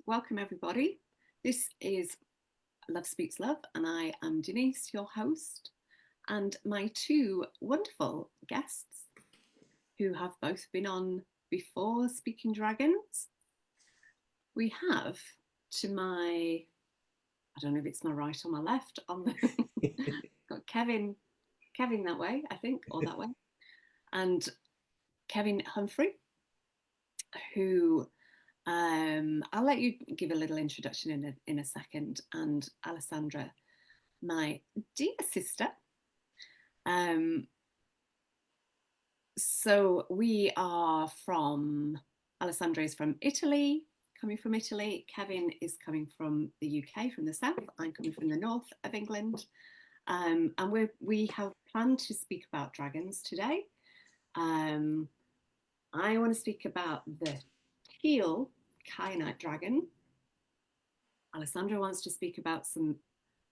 welcome everybody. This is Love Speaks Love, and I am Denise, your host, and my two wonderful guests who have both been on before speaking dragons. We have to my, I don't know if it's my right or my left, on the got Kevin that way, I think, or that way, and Kevin Humphrey, who I'll let you give a little introduction in a second, and Alessandra, my dear sister. So we are from, Alessandra is from Italy, coming from Italy. Kevin is coming from the UK, from the south. I'm coming from the north of England. And we have planned to speak about dragons today. I want to speak about the teal kyanite dragon. Alessandra wants to speak about some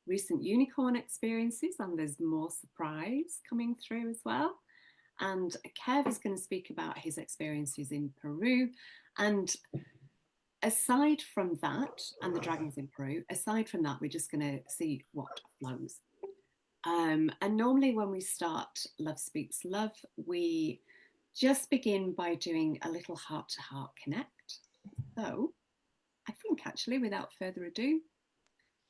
recent unicorn experiences, and there's more surprise coming through as well. And Kev is going to speak about his experiences in Peru. And aside from that, and the dragons in Peru, aside from that, we're just going to see what flows. And normally when we start Love Speaks Love, we just begin by doing a little heart-to-heart connect. So I think actually, without further ado,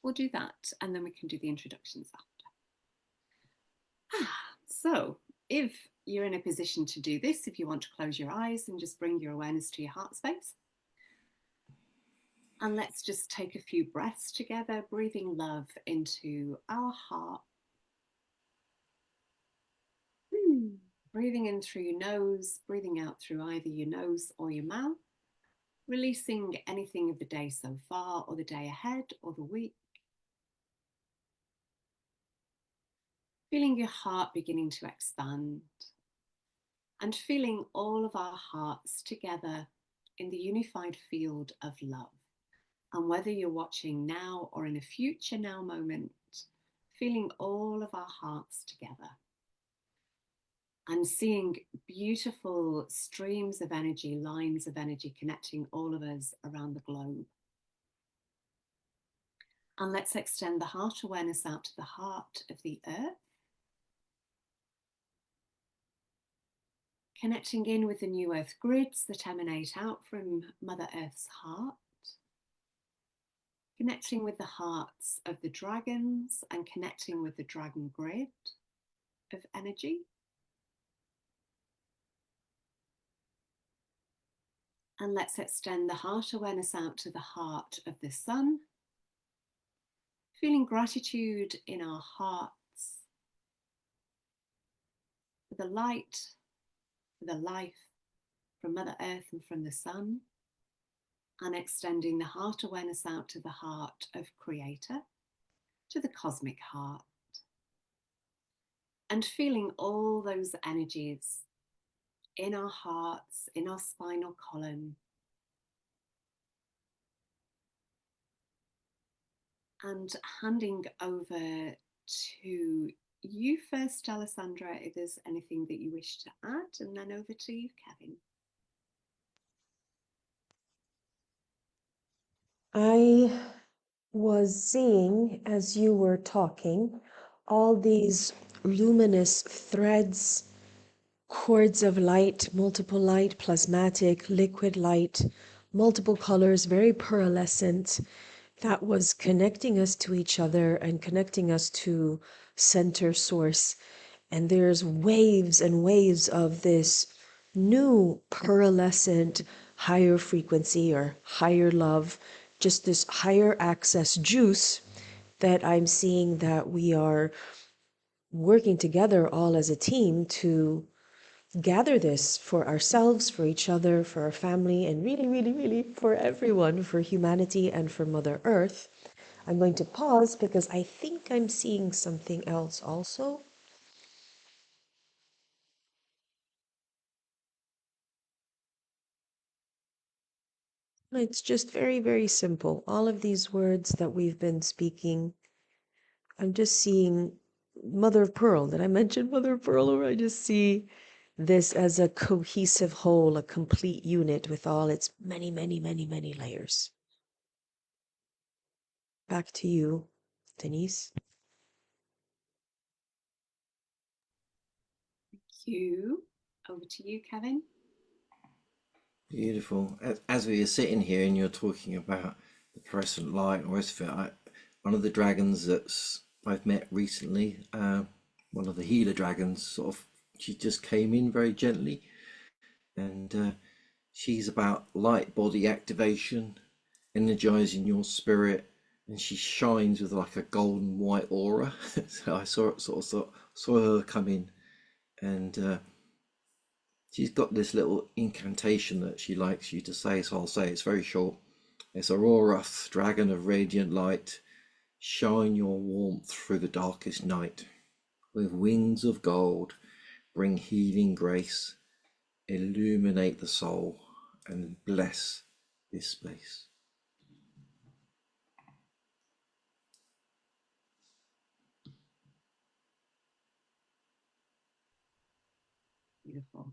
we'll do that, and then we can do the introductions after. So if you're in a position to do this, if you want to close your eyes and just bring your awareness to your heart space. And let's just take a few breaths together, breathing love into our heart. Breathing in through your nose, breathing out through either your nose or your mouth. Releasing anything of the day so far, or the day ahead, or the week. Feeling your heart beginning to expand. And feeling all of our hearts together in the unified field of love. And whether you're watching now or in a future now moment, feeling all of our hearts together. And seeing beautiful streams of energy, lines of energy connecting all of us around the globe. And let's extend the heart awareness out to the heart of the earth. Connecting in with the new earth grids that emanate out from Mother Earth's heart. Connecting with the hearts of the dragons and connecting with the dragon grid of energy. And let's extend the heart awareness out to the heart of the sun. Feeling gratitude in our hearts for the light, for the life from Mother Earth and from the sun. And extending the heart awareness out to the heart of Creator, to the cosmic heart. And feeling all those energies in our hearts, in our spinal column. And handing over to you first, Alessandra, if there's anything that you wish to add, and then over to you, Kevin. I was seeing, as you were talking, all these luminous threads, cords of light, multiple light, plasmatic, liquid light, multiple colors, very pearlescent, that was connecting us to each other and connecting us to center source. And there's waves and waves of this new pearlescent higher frequency or higher love, just this higher access juice that I'm seeing that we are working together all as a team to gather this for ourselves, for each other, for our family, and really, really, really for everyone, for humanity and for Mother Earth. I'm going to pause because I think I'm seeing something else also. It's just very, very simple. All of these words that we've been speaking, I'm just seeing Mother of Pearl. Did I mention Mother of Pearl? Or I just see this as a cohesive whole, a complete unit with all its many, many, many, many layers. Back to you, Denise. Thank you. Over to you, Kevin. Beautiful. As we were sitting here and you're talking about the fluorescent light and the rest of it, one of the dragons I've met recently, one of the healer dragons, she just came in very gently, and she's about light body activation, energizing your spirit, and she shines with like a golden white aura. So I saw her come in, and she's got this little incantation that she likes you to say, so I'll say it's very short. It's Aurorath, dragon of radiant light, shine your warmth through the darkest night. With wings of gold, bring healing grace, illuminate the soul, and bless this space. Beautiful.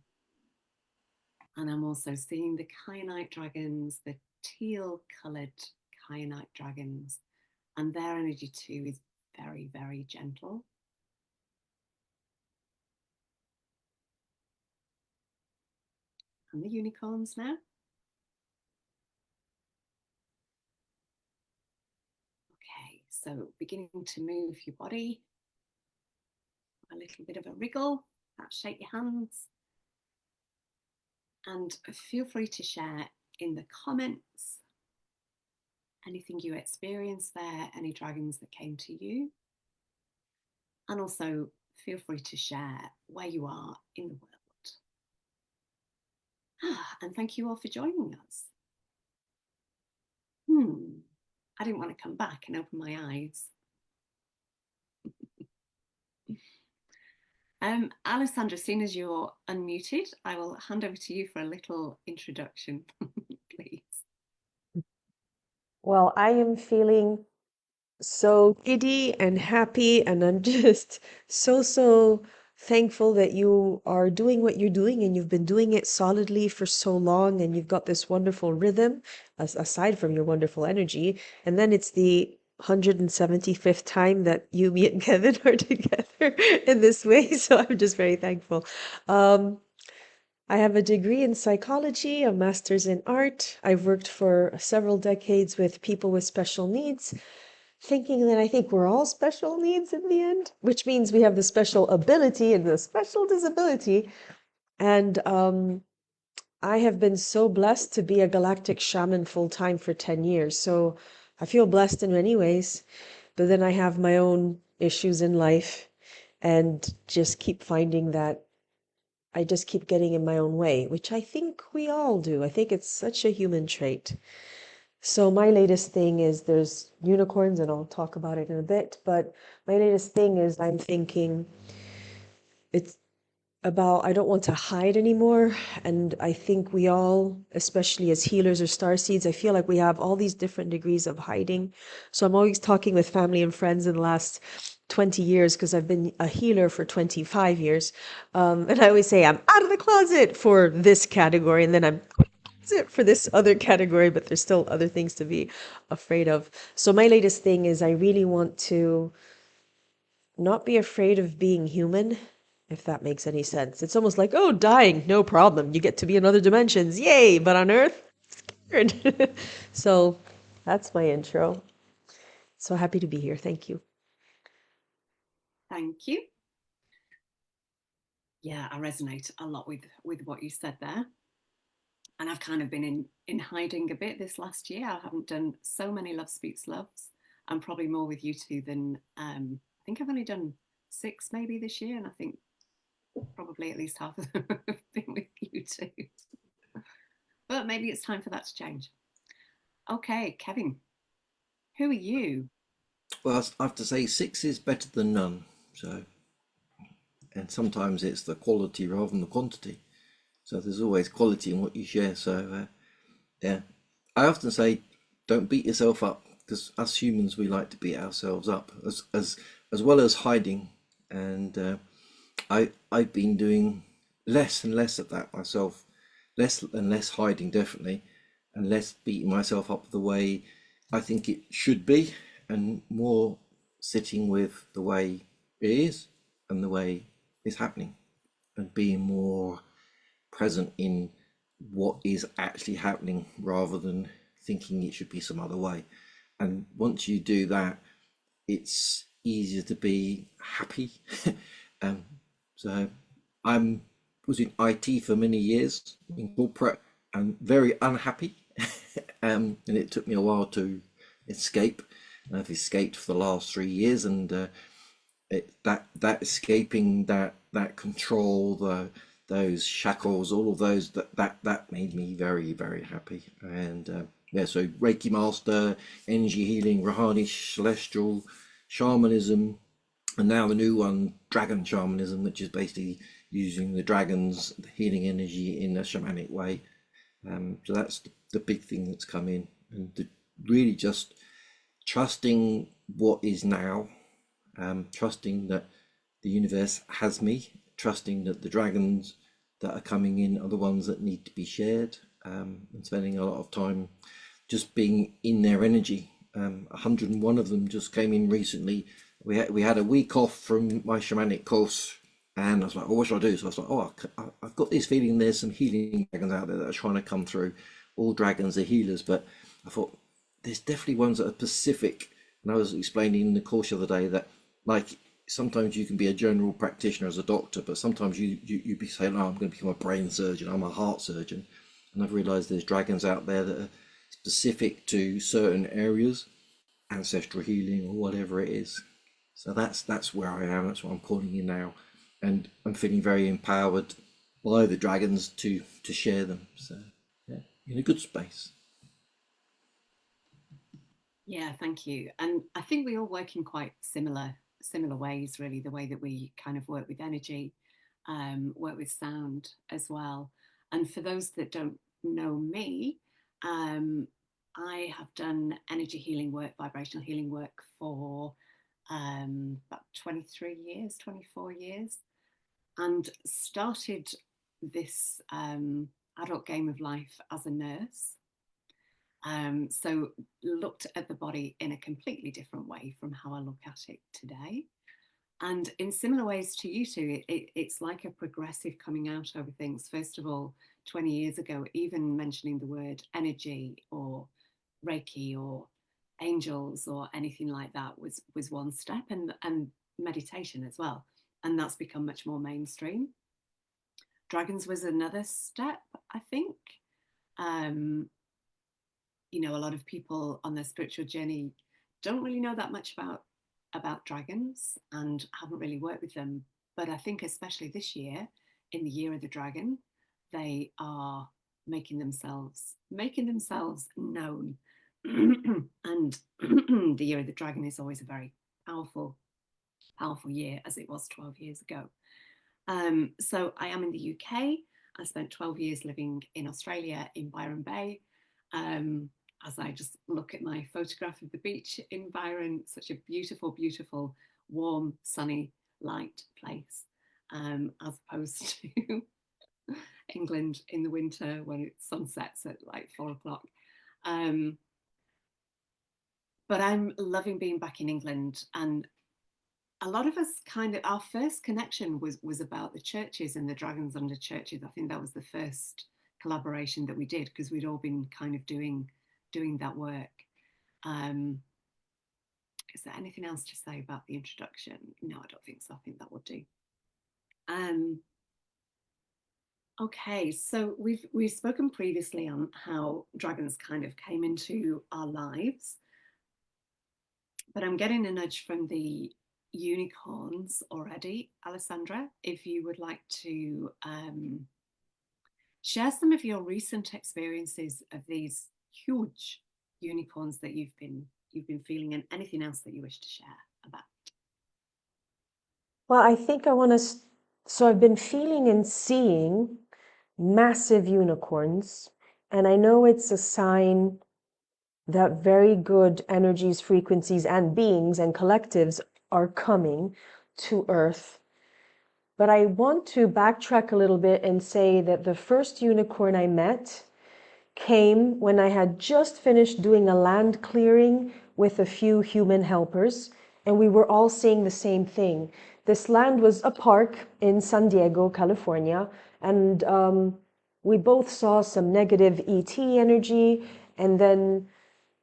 And I'm also seeing the kyanite dragons, the teal coloured kyanite dragons, and their energy too is very, very gentle. And the unicorns now. Okay, so beginning to move your body, a little bit of a wriggle, perhaps shake your hands. And feel free to share in the comments anything you experienced there, any dragons that came to you. And also feel free to share where you are in the world. And thank you all for joining us. I didn't want to come back and open my eyes. Alessandra, seeing as you're unmuted, I will hand over to you for a little introduction, please. Well, I am feeling so giddy and happy, and I'm just so thankful that you are doing what you're doing, and you've been doing it solidly for so long, and you've got this wonderful rhythm, aside from your wonderful energy. And then it's the 175th time that you, me, and Kevin are together in this way, so I'm just very thankful. I have a degree in psychology, a master's in art. I've worked for several decades with people with special needs, thinking that I think we're all special needs in the end, which means we have the special ability and the special disability. And I have been so blessed to be a galactic shaman full time for 10 years. So I feel blessed in many ways, but then I have my own issues in life and just keep finding that I just keep getting in my own way, which I think we all do. I think it's such a human trait. So my latest thing is there's unicorns, and I'll talk about it in a bit, but my latest thing is I'm thinking it's about I don't want to hide anymore. And I think we all, especially as healers or starseeds, I feel like we have all these different degrees of hiding. So I'm always talking with family and friends in the last 20 years, because I've been a healer for 25 years. And I always say I'm out of the closet for this category, and then I'm it for this other category, but there's still other things to be afraid of. So my latest thing is I really want to not be afraid of being human, if that makes any sense. It's almost like, oh, dying, no problem. You get to be in other dimensions. Yay! But on Earth, scared. So that's my intro. So happy to be here. Thank you. Thank you. Yeah, I resonate a lot with what you said there. And I've kind of been in hiding a bit this last year. I haven't done so many Love Speaks Loves, and probably more with you two than I think I've only done 6 maybe this year, and I think probably at least half of them have been with you two. But maybe it's time for that to change. Okay, Kevin, who are you? Well, I have to say 6 is better than none. So, and sometimes it's the quality rather than the quantity. So there's always quality in what you share. So yeah, I often say, don't beat yourself up, because us humans, we like to beat ourselves up as well as hiding. And I've been doing less and less of that myself, less and less hiding definitely, and less beating myself up the way I think it should be. and more sitting with the way it is and the way it's happening, and being more present in what is actually happening rather than thinking it should be some other way. And once you do that, it's easier to be happy. So I'm was in IT for many years in corporate and very unhappy. And it took me a while to escape. And I've escaped for the last 3 years, and that escaping, that control, those shackles, all of those, that made me very, very happy. And yeah, so Reiki Master, energy healing, Rahanish, celestial, shamanism, and now the new one, dragon shamanism, which is basically using the dragons, the healing energy in a shamanic way. So that's the big thing that's come in, and really just trusting what is now, trusting that the universe has me, trusting that the dragons that are coming in are the ones that need to be shared, and spending a lot of time just being in their energy. 101 of them just came in recently. We had a week off from my shamanic course, and I was like, oh, what should I do? So I was like, oh, I've got this feeling there's some healing dragons out there that are trying to come through. All dragons are healers, but I thought there's definitely ones that are specific. And I was explaining in the course the other day that, like, sometimes you can be a general practitioner as a doctor, but sometimes you be saying, oh, I'm going to become a brain surgeon, I'm a heart surgeon. And I've realized there's dragons out there that are specific to certain areas, ancestral healing or whatever it is. So that's where I am. That's what I'm calling in now, and I'm feeling very empowered by the dragons to share them. So yeah, in a good space. Yeah, thank you. And I think we all work in quite similar ways, really. The way that we kind of work with energy, work with sound as well. And for those that don't know me, I have done energy healing work, vibrational healing work for about 23 years, 24 years, and started this adult game of life as a nurse. So looked at the body in a completely different way from how I look at it today. And in similar ways to you two, it's like a progressive coming out over things. First of all, 20 years ago, even mentioning the word energy or Reiki or angels or anything like that was one step, and meditation as well. And that's become much more mainstream. Dragons was another step, I think. You know, a lot of people on their spiritual journey don't really know that much about dragons and haven't really worked with them. But I think especially this year, in the year of the dragon, they are making themselves known. And the year of the dragon is always a very powerful year, as it was 12 years ago. So I am in the UK. I spent 12 years living in Australia, in Byron Bay. As I just look at my photograph of the beach in Byron, such a beautiful, beautiful, warm, sunny, light place, as opposed to England in the winter when it sunsets at like 4 o'clock. But I'm loving being back in England, and a lot of us kind of, our first connection was about the churches and the dragons under churches. I think that was the first collaboration that we did, because we'd all been kind of doing that work. Is there anything else to say about the introduction? No, I don't think so. I think that will do. Okay, so we've spoken previously on how dragons kind of came into our lives, but I'm getting a nudge from the unicorns already. Alessandra, if you would like to share some of your recent experiences of these huge unicorns that you've been feeling, and anything else that you wish to share about. Well, I think I want to. So I've been feeling and seeing massive unicorns, and I know it's a sign that very good energies, frequencies, and beings and collectives are coming to Earth. But I want to backtrack a little bit and say that the first unicorn I met came when I had just finished doing a land clearing with a few human helpers, and we were all saying the same thing. This land was a park in San Diego, California, and we both saw some negative ET energy, and then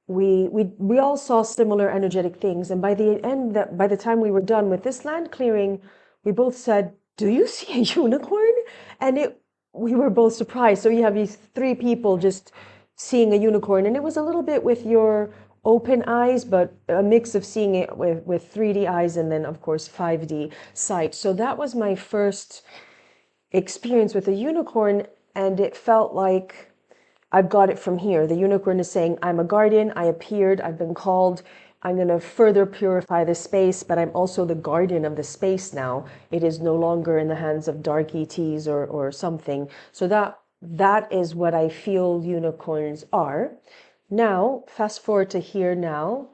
we all saw similar energetic things. And by the end, by the time we were done with this land clearing, we both said, "Do you see a unicorn?" And we were both surprised. So you have these three people just seeing a unicorn, and it was a little bit with your open eyes, but a mix of seeing it with 3D eyes and then, of course, 5D sight. So that was my first experience with a unicorn, and it felt like I've got it from here. The unicorn is saying, I'm a guardian, I appeared, I've been called, I'm going to further purify the space, but I'm also the guardian of the space now. It is no longer in the hands of dark ETs or something. So that is what I feel unicorns are. Now, fast forward to here now.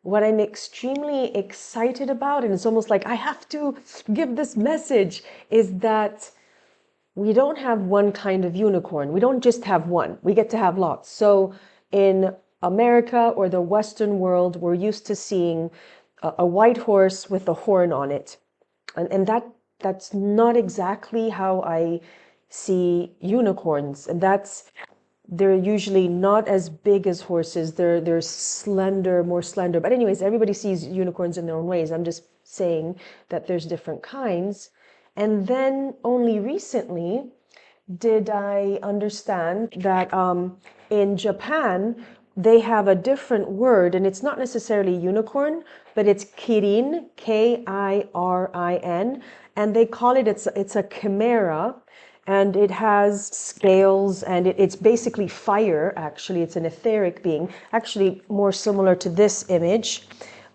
What I'm extremely excited about, and it's almost like I have to give this message, is that we don't have one kind of unicorn. We don't just have one. We get to have lots. So in America or the Western world, we're used to seeing a white horse with a horn on it. And that's not exactly how I see unicorns. And they're usually not as big as horses. They're slender, more slender. But anyways, everybody sees unicorns in their own ways. I'm just saying that there's different kinds. And then only recently did I understand that in Japan, they have a different word, and it's not necessarily unicorn, but it's kirin, Kirin, and they call it, it's a chimera, and it has scales, and it's basically fire, actually. It's an etheric being, actually more similar to this image.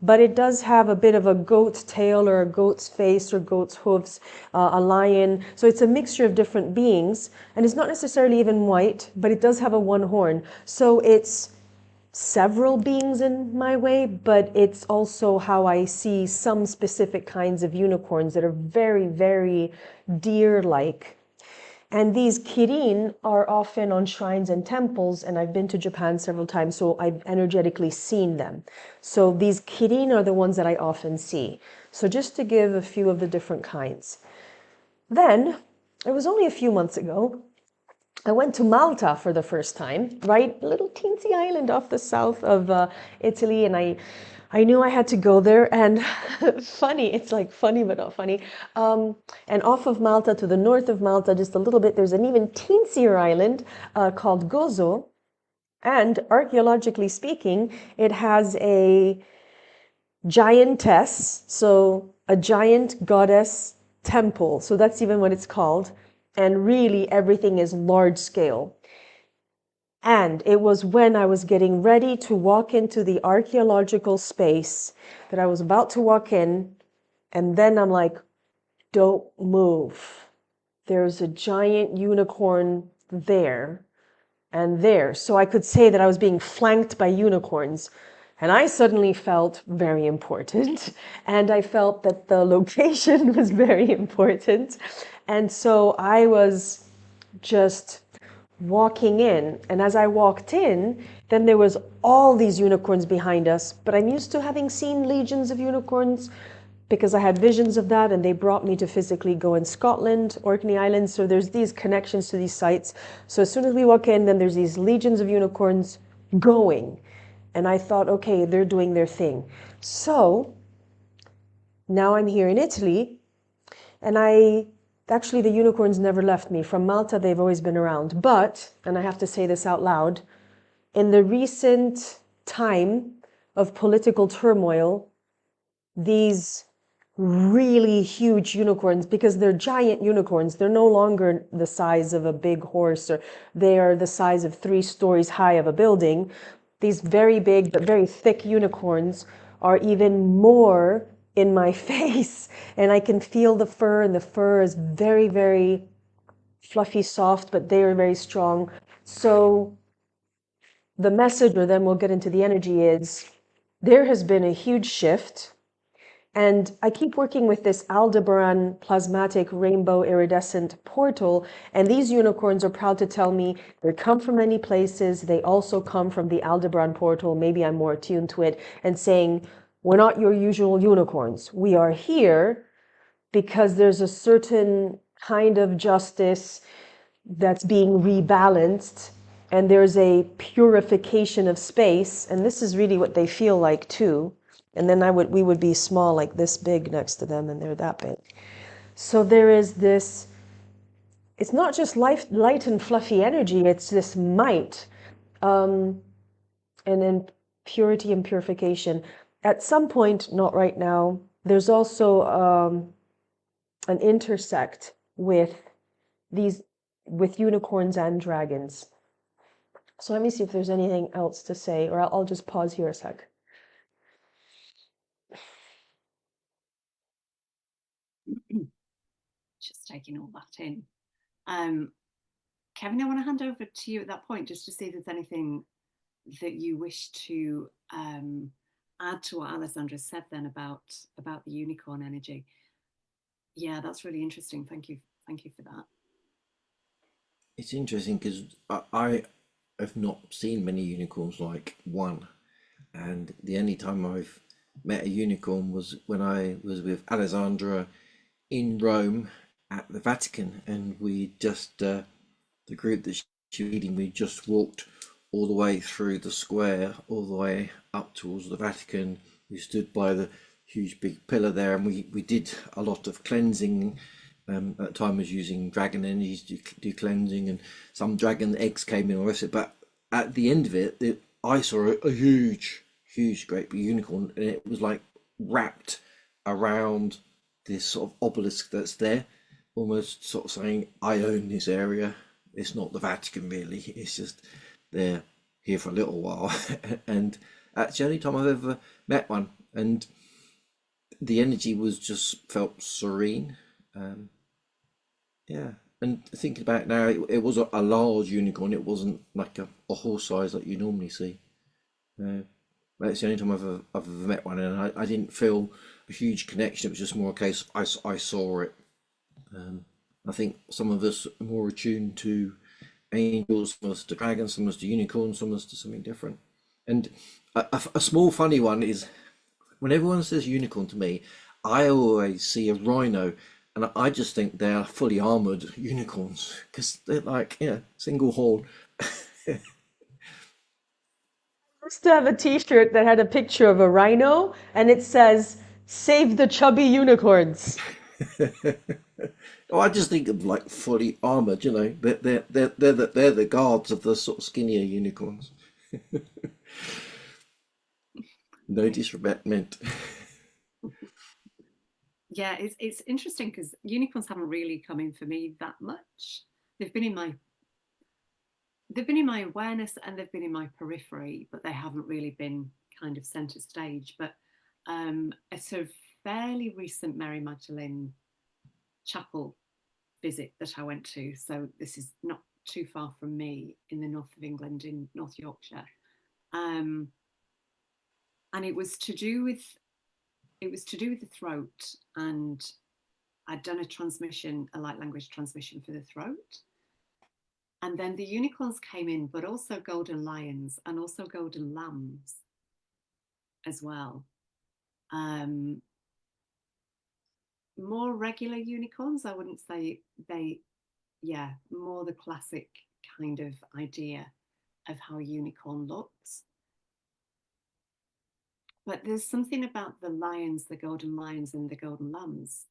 But it does have a bit of a goat's tail or a goat's face or goat's hooves, a lion. So it's a mixture of different beings. And it's not necessarily even white, but it does have a one horn. So it's several beings in my way, but it's also how I see some specific kinds of unicorns that are very, very deer-like. And these kirin are often on shrines and temples, and I've been to Japan several times, so I've energetically seen them. So these kirin are the ones that I often see. So just to give a few of the different kinds. Then, it was only a few months ago, I went to Malta for the first time, right? A little teensy island off the south of Italy, and I knew I had to go there. And funny, it's like funny but not funny. And off of Malta to the north of Malta, just a little bit, there's an even teensier island called Gozo. And archaeologically speaking, it has a giantess, so a giant goddess temple. So that's even what it's called. And really, everything is large scale. And it was when I was getting ready to walk into the archaeological space that I was about to walk in, and then I'm like, don't move. There's a giant unicorn there and there. So I could say that I was being flanked by unicorns. And I suddenly felt very important. And I felt that the location was very important. And so I was just walking in. And as I walked in, then there was all these unicorns behind us. But I'm used to having seen legions of unicorns because I had visions of that, and they brought me to physically go in Scotland, Orkney Islands. So there's these connections to these sites. So as soon as we walk in, then there's these legions of unicorns going. And I thought, okay, they're doing their thing. So now I'm here in Italy, and actually, the unicorns never left me. From Malta, they've always been around. But, and I have to say this out loud, in the recent time of political turmoil, these really huge unicorns, because they're giant unicorns, they're no longer the size of a big horse, or they are the size of 3 stories high of a building. These very big but very thick unicorns are even more in my face, and I can feel the fur, and the fur is very, very fluffy, soft, but they are very strong. So the message, or then we'll get into the energy, is there has been a huge shift, And I keep working with this Aldebaran plasmatic rainbow iridescent portal. And these unicorns are proud to tell me they come from many places. They also come from the Aldebaran portal. Maybe I'm more attuned to it, and saying, we're not your usual unicorns. We are here because there's a certain kind of justice that's being rebalanced, and there's a purification of space, and this is really what they feel like too. And then we would be small, like this big next to them, and they're that big. So there is this, it's not just light and fluffy energy, it's this might, and then purity and purification. At some point, not right now, there's also an intersect with these, with unicorns and dragons. So let me see if there's anything else to say, or I'll just pause here a sec. Just taking all that in. Kevin, I want to hand over to you at that point just to see if there's anything that you wish to add to what Alessandra said then about the unicorn energy. Yeah, that's really interesting. Thank you for that. It's interesting because I have not seen many unicorns like one, and the only time I've met a unicorn was when I was with Alessandra in Rome at the Vatican, and we just the group that she was leading, we just walked all the way through the square, all the way up towards the Vatican. We stood by the huge big pillar there, and we did a lot of cleansing. At the time, I was using dragon energies to do cleansing, and some dragon eggs came in, or but at the end of it, I saw a huge, great big unicorn, and it was like wrapped around this sort of obelisk that's there, almost sort of saying, I own this area. It's not the Vatican really, it's just they're here for a little while. And that's the only time I've ever met one, and the energy was just felt serene. Yeah, and thinking about it now, it was a large unicorn. It wasn't like a horse size like you normally see. That's the only time I've ever met one, and I didn't feel a huge connection. It was just more a case I saw it. I think some of us are more attuned to angels, some of us to dragons, some of us to unicorns, some of us to something different. And a small funny one is when everyone says unicorn to me, I always see a rhino, and I just think they're fully armored unicorns because they're like, yeah, single horn. I used to have a t-shirt that had a picture of a rhino, and it says, "Save the chubby unicorns." Oh, I just think of like fully armored, you know. They're the guards of the sort of skinnier unicorns. No disrespect meant. Yeah, it's interesting because unicorns haven't really come in for me that much. They've been in my awareness and they've been in my periphery, but they haven't really been kind of center stage. But a sort of fairly recent Mary Magdalene chapel visit that I went to, so this is not too far from me, in the north of England, in North Yorkshire, and it was to do with the throat, and I'd done a light language transmission for the throat. And then the unicorns came in, but also golden lions and also golden lambs as well. More regular unicorns, I wouldn't say more the classic kind of idea of how a unicorn looks. But there's something about the lions, the golden lions and the golden lambs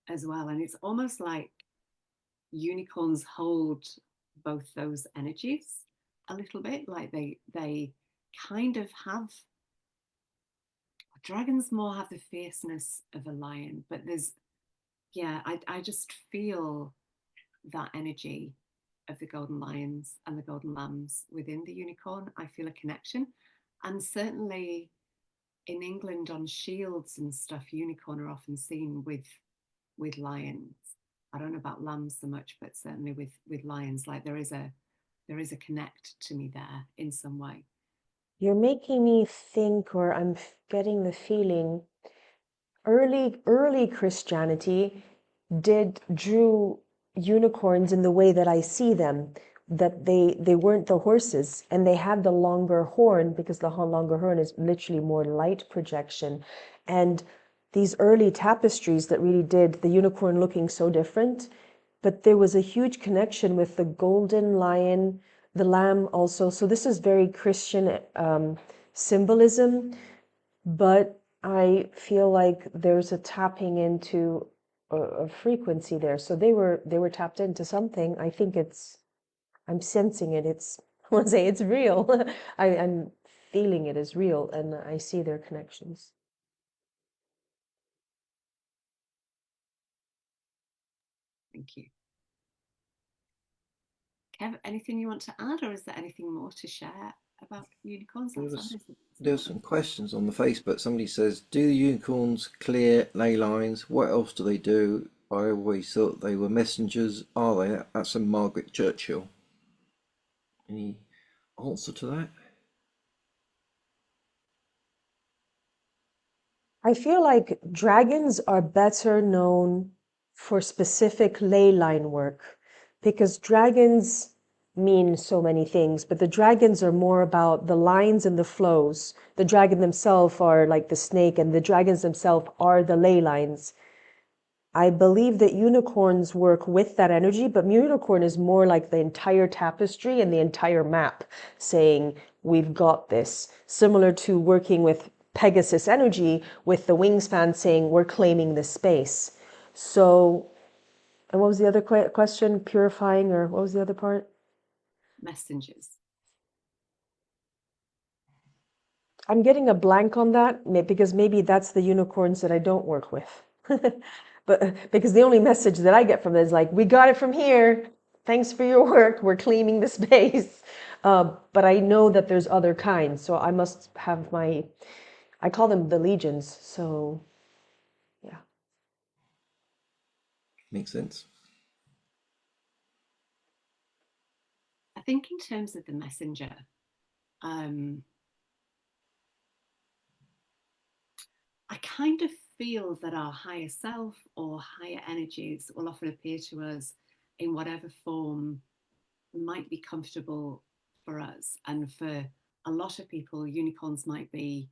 as well. And it's almost like unicorns hold both those energies a little bit, like they kind of have, dragons more have the fierceness of a lion, but I just feel that energy of the golden lions and the golden lambs within the unicorn. I feel a connection. And certainly in England on shields and stuff, unicorn are often seen with lions. I don't know about lambs so much, but certainly with lions, like there is a connect to me there in some way. You're making me think, or I'm getting the feeling early Christianity drew unicorns in the way that I see them, that they weren't the horses and they had the longer horn because the longer horn is literally more light projection. And these early tapestries that really did the unicorn looking so different, but there was a huge connection with the golden lion, the lamb also. So this is very Christian symbolism, but I feel like there's a tapping into a frequency there. So they were tapped into something. I think I'm sensing it. I want to say it's real. I'm feeling it is real, and I see their connections. Thank you. Kev, anything you want to add, or is there anything more to share about unicorns? There's some questions on the Facebook. Somebody says, do the unicorns clear ley lines? What else do they do? I always thought they were messengers. Are they? That's from Margaret Churchill. Any answer to that? I feel like dragons are better known for specific ley line work because dragons mean so many things, but the dragons are more about the lines and the flows. The dragon themselves are like the snake, and the dragons themselves are the ley lines. I believe that unicorns work with that energy, but unicorn is more like the entire tapestry and the entire map saying, we've got this. Similar to working with Pegasus energy with the wingspan saying, we're claiming this space. So, and what was the other question? Purifying, or what was the other part? Messengers. I'm getting a blank on that because maybe that's the unicorns that I don't work with. But because the only message that I get from them is like, we got it from here. Thanks for your work. We're claiming the space. But I know that there's other kinds. So I must have I call them the legions. So yeah. Makes sense. I think in terms of the messenger, I kind of feel that our higher self or higher energies will often appear to us in whatever form might be comfortable for us. And for a lot of people, unicorns might be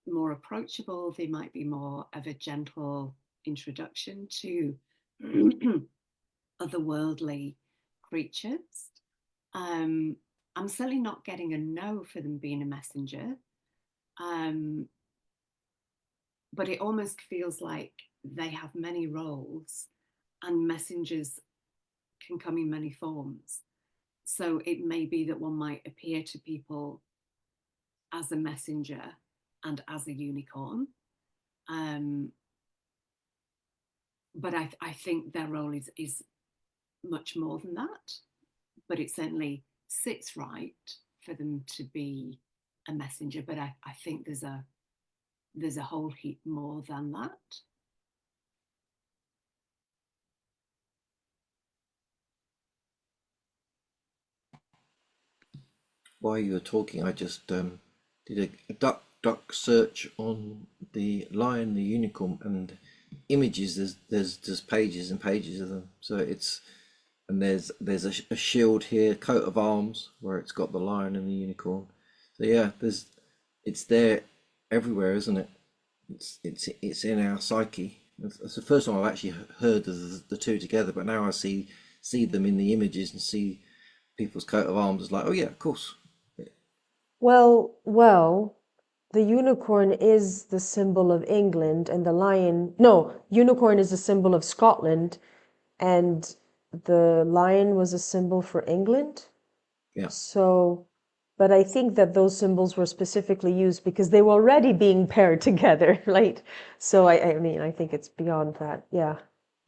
more approachable, they might be more of a gentle introduction to otherworldly creatures. I'm certainly not getting a no for them being a messenger. But it almost feels like they have many roles and messengers can come in many forms. So it may be that one might appear to people as a messenger and as a unicorn. But I think their role is much more than that. But it certainly sits right for them to be a messenger. But I think there's a whole heap more than that. While you were talking, I just did a duck search on the lion, the unicorn, and images. There's pages and pages of them. So there's a shield here, coat of arms, where it's got the lion and the unicorn. So yeah, it's there everywhere, isn't it? It's in our psyche. It's the first time I've actually heard of the two together, but now I see them in the images and see people's coat of arms. It's like, oh yeah, of course. Well, the unicorn is the symbol of England, and the lion, no, unicorn is a symbol of Scotland, and the lion was a symbol for England. Yeah. So, but I think that those symbols were specifically used because they were already being paired together, right? So I mean, I think it's beyond that. Yeah.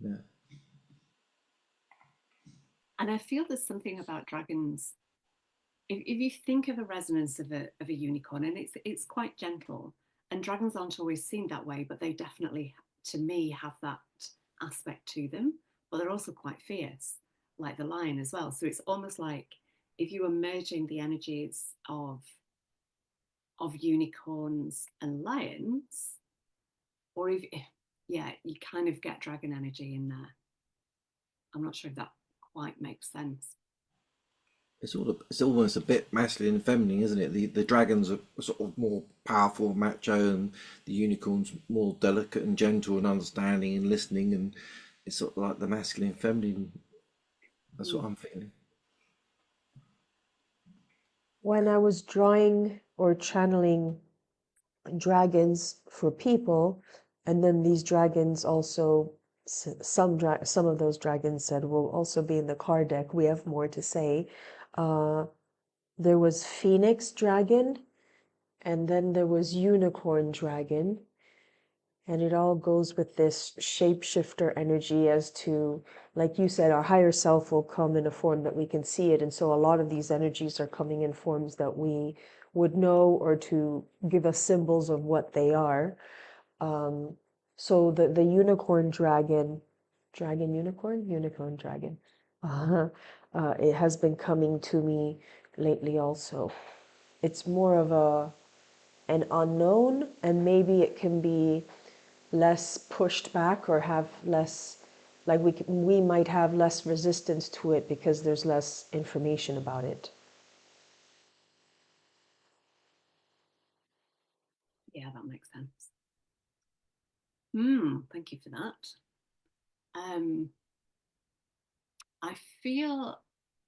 Yeah. And I feel there's something about dragons. If you think of a resonance of a unicorn, and it's quite gentle, and dragons aren't always seen that way, but they definitely, to me, have that aspect to them. But they're also quite fierce, like the lion as well. So it's almost like if you were merging the energies of unicorns and lions, or if, yeah, you kind of get dragon energy in there. I'm not sure if that quite makes sense. It's almost a bit masculine and feminine, isn't it? The dragons are sort of more powerful, macho, and the unicorns more delicate and gentle and understanding and listening, and it's sort of like the masculine and feminine. That's what Mm. I'm feeling. When I was drawing or channeling dragons for people, and then these dragons also, some of those dragons said will also be in the card deck. We have more to say. Uh, there was Phoenix Dragon, and then there was Unicorn Dragon. And it all goes with this shapeshifter energy as to, like you said, our higher self will come in a form that we can see it. And so a lot of these energies are coming in forms that we would know or to give us symbols of what they are. Um, so the unicorn dragon, unicorn dragon, it has been coming to me lately also. It's more of an unknown, and maybe it can be less pushed back or have less, like we might have less resistance to it because there's less information about it. Yeah, that makes sense. Thank you for that. I feel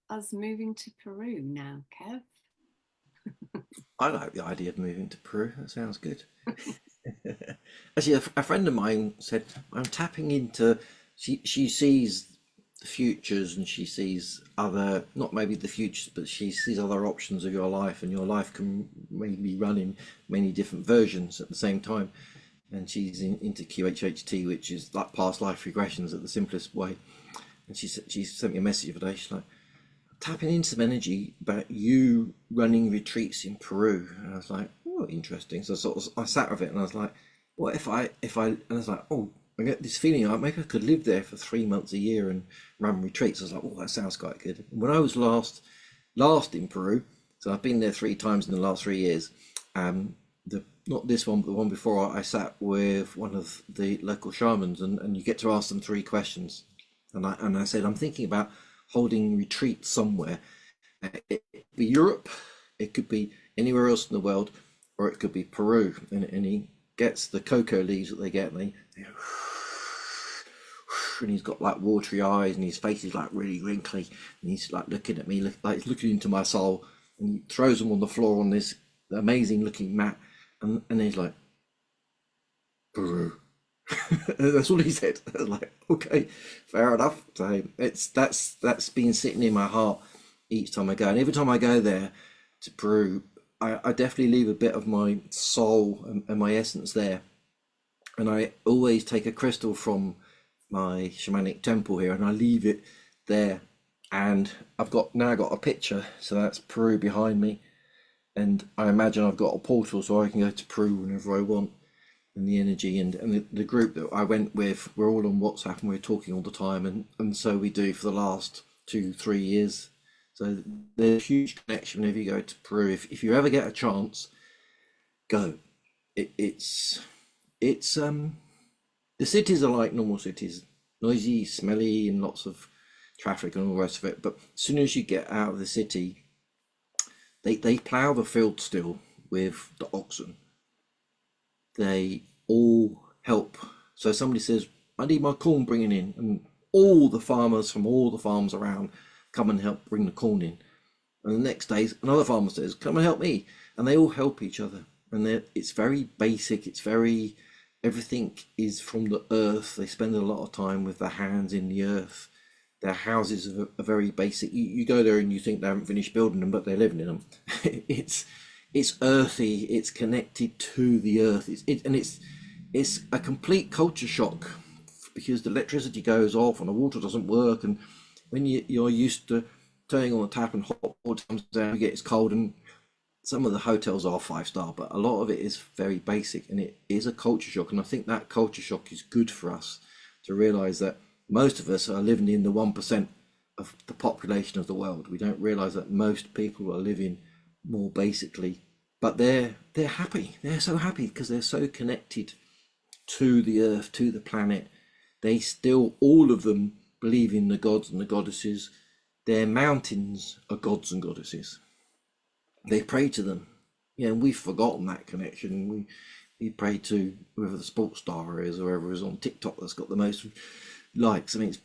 us moving to Peru now, Kev. I like the idea of moving to Peru. That sounds good. Actually, a friend of mine said, I'm tapping into, she sees the futures and she sees other, not maybe the futures, but she sees other options of your life, and your life can maybe run in many different versions at the same time. And she's into QHHT, which is like past life regressions at the simplest way. And she sent me a message the other day. She's like, tapping into some energy about you running retreats in Peru. And I was like, oh, interesting. So I sat with it and I was like, what if and I was like, oh, I get this feeling like maybe I could live there for 3 months a year and run retreats. I was like, oh, that sounds quite good. When I was last in Peru, so I've been there 3 times in the last 3 years. The Not this one, but the one before, I sat with one of the local shamans, and you get to ask them 3 questions. And I said, I'm thinking about holding retreats somewhere. It could be Europe, it could be anywhere else in the world, or it could be Peru. And he gets the cocoa leaves that they get, and and he's got like watery eyes, and his face is like really wrinkly, and he's like looking at me, like he's looking into my soul, and he throws them on the floor on this amazing looking mat, and he's like, Peru. That's all he said. I was like, okay, fair enough. So that's been sitting in my heart each time I go, and every time I go there to Peru, I definitely leave a bit of my soul and my essence there, and I always take a crystal from my shamanic temple here, and I leave it there, and I've now got a picture, so that's Peru behind me, and I imagine I've got a portal so I can go to Peru whenever I want. And the energy and the group that I went with, we're all on WhatsApp and we're talking all the time, and so we do for the last 2-3 years. So there's a huge connection whenever you go to Peru. If you ever get a chance, go. It's the cities are like normal cities, noisy, smelly, and lots of traffic and all the rest of it. But as soon as you get out of the city, they plough the field still with the oxen. They all help. So somebody says, I need my corn bringing in, and all the farmers from all the farms around come and help bring the corn in. And the next day, another farmer says, come and help me. And they all help each other. And it's very basic. Everything is from the earth. They spend a lot of time with their hands in the earth. Their houses are very basic. You go there and you think they haven't finished building them, but they're living in them. It's earthy. It's connected to the earth. It's a complete culture shock, because the electricity goes off and the water doesn't work, and when you're used to turning on the tap and hot water comes down, you get it's cold, and some of the hotels are 5 star, but a lot of it is very basic, and it is a culture shock. And I think that culture shock is good for us to realize that most of us are living in the 1% of the population of the world. We don't realize that most people are living more basically, but they're happy. They're so happy because they're so connected to the earth, to the planet. They still, all of them, believe in the gods and the goddesses. Their mountains are gods and goddesses. They pray to them. Yeah, and we've forgotten that connection. We pray to whoever the sports star is, or whoever is on TikTok that's got the most likes. I mean,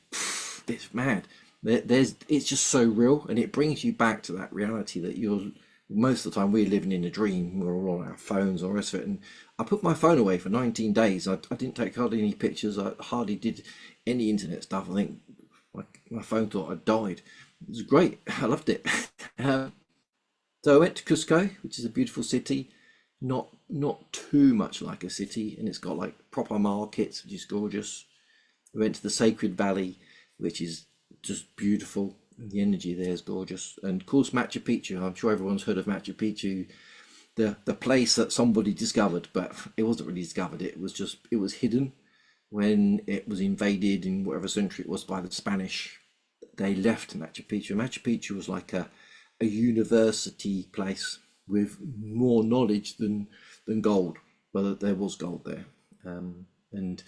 it's mad. It's just so real, and it brings you back to that reality that you're, most of the time we're living in a dream. We're all on our phones or rest of it. And I put my phone away for 19 days. I didn't take hardly any pictures. I hardly did any internet stuff. I think my phone thought I died. It was great. I loved it. So I went to Cusco, which is a beautiful city, not too much like a city, and it's got like proper markets, which is gorgeous. We went to the Sacred Valley, which is just beautiful. The energy there is gorgeous. And of course, Machu Picchu. I'm sure everyone's heard of Machu Picchu, the place that somebody discovered, but it wasn't really discovered. It was hidden when it was invaded in whatever century it was by the Spanish. They left Machu Picchu. Machu Picchu was like a university place with more knowledge than gold, but there was gold there. And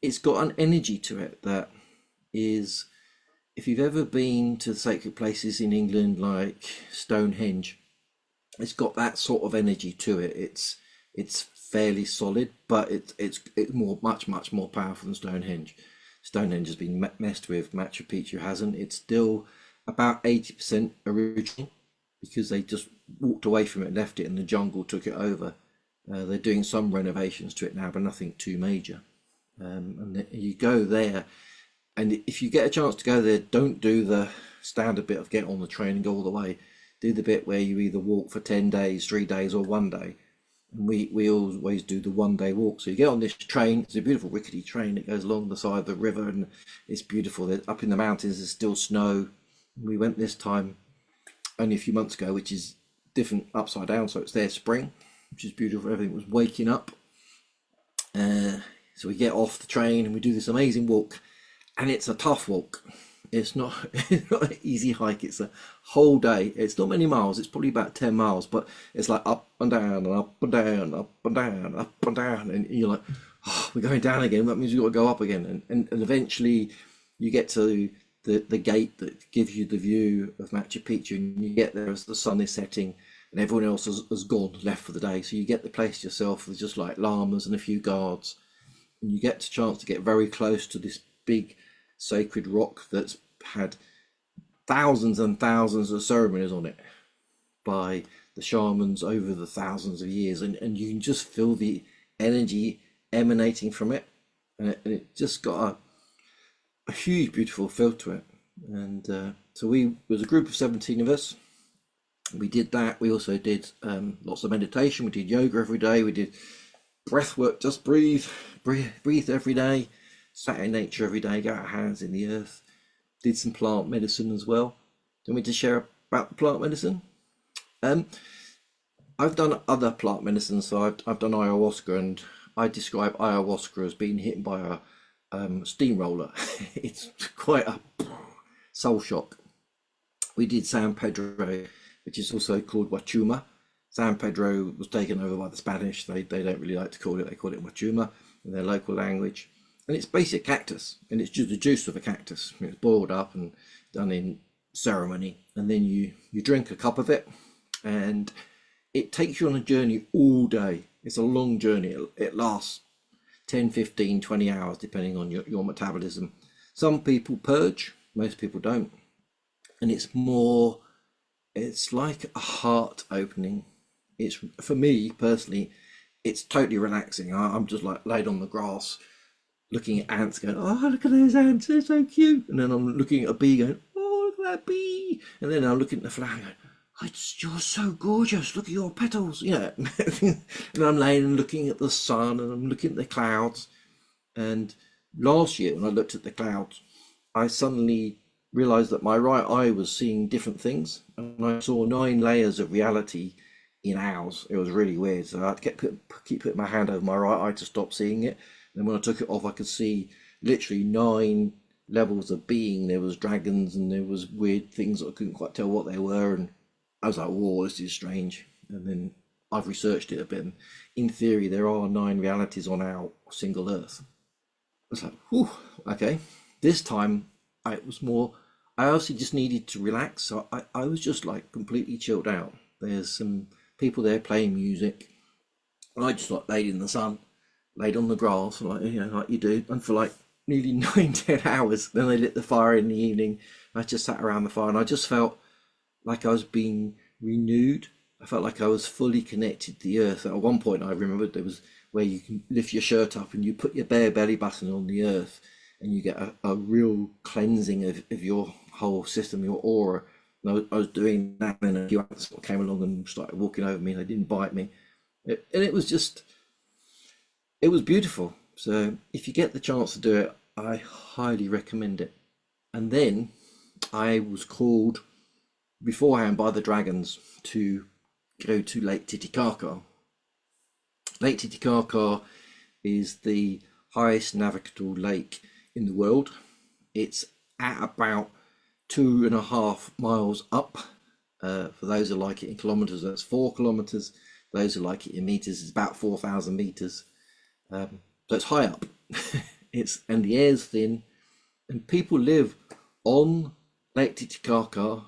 it's got an energy to it that is, if you've ever been to sacred places in England like Stonehenge, it's got that sort of energy to it. It's fairly solid, but it's much more powerful than Stonehenge. Stonehenge has been messed with. Machu Picchu hasn't. It's still about 80% original, because they just walked away from it and left it, and the jungle took it over. They're doing some renovations to it now, but nothing too major. And you go there, and if you get a chance to go there, don't do the standard bit of get on the train and go all the way. Do the bit where you either walk for 10 days, 3 days, or 1 day. And we always do the 1 day walk. So you get on this train. It's a beautiful rickety train that goes along the side of the river, and it's beautiful. Up in the mountains, there's still snow. We went this time only a few months ago, which is different upside down. So it's their spring, which is beautiful. Everything was waking up. So we get off the train and we do this amazing walk, and it's a tough walk. It's not an easy hike. It's a whole day. It's not many miles. It's probably about 10 miles, but it's like up and down and up and down, up and down, up and down. And you're like, oh, we're going down again. That means we've got to go up again. And eventually you get to the gate that gives you the view of Machu Picchu, and you get there as the sun is setting and everyone else has gone, left for the day. So you get the place to yourself with just like llamas and a few guards. And you get a chance to get very close to this big sacred rock that's had thousands and thousands of ceremonies on it by the shamans over the thousands of years, and you can just feel the energy emanating from it, and it just got a huge beautiful feel to it. And so we was a group of 17 of us. We did that. We also did lots of meditation. We did yoga every day. We did breath work, just breathe every day, sat in nature every day, got our hands in the earth. Did some plant medicine as well. Do you want me to share about the plant medicine? I've done other plant medicine, so I've done ayahuasca, and I describe ayahuasca as being hit by a steamroller. It's quite a soul shock. We did San Pedro, which is also called Wachuma. San Pedro was taken over by the Spanish. They don't really like to call it. They call it Wachuma in their local language. And it's basically a cactus, and it's just the juice of a cactus. It's boiled up and done in ceremony, and then you drink a cup of it, and it takes you on a journey all day. It's a long journey. It lasts 10, 15, 20 hours, depending on your metabolism. Some people purge, most people don't. And it's like a heart opening. It's, for me personally, it's totally relaxing. I'm just like laid on the grass, looking at ants going, oh, look at those ants, they're so cute. And then I'm looking at a bee going, oh, look at that bee. And then I'm looking at the flower going, oh, you're so gorgeous, look at your petals. Yeah. And I'm laying and looking at the sun, and I'm looking at the clouds. And last year when I looked at the clouds, I suddenly realized that my right eye was seeing different things, and I saw 9 layers of reality in ours. It was really weird. So I keep putting my hand over my right eye to stop seeing it. And when I took it off, I could see literally 9 levels of being. There was dragons, and there was weird things that I couldn't quite tell what they were. And I was like, whoa, this is strange. And then I've researched it a bit. And in theory, there are 9 realities on our single Earth. I was like, whew, okay. This time, it was more. I also just needed to relax, so I was just like completely chilled out. There's some people there playing music. I just like laid in the sun, laid on the grass, like like you do, and for like nearly 9, 10 hours. Then they lit the fire in the evening. I just sat around the fire, and I just felt like I was being renewed. I felt like I was fully connected to the earth. At one point, I remembered there was where you can lift your shirt up and you put your bare belly button on the earth, and you get a real cleansing of your whole system, your aura. And I was doing that, and a few ants came along and started walking over me, and they didn't bite me. And it was just, it was beautiful. So if you get the chance to do it, I highly recommend it. And then I was called beforehand by the dragons to go to Lake Titicaca. Lake Titicaca is the highest navigable lake in the world. It's at about 2.5 miles up. For those who like it in kilometers, that's 4 kilometers. Those who like it in meters, it's about 4,000 meters. So it's high up. And the air's thin, and people live on Lake Titicaca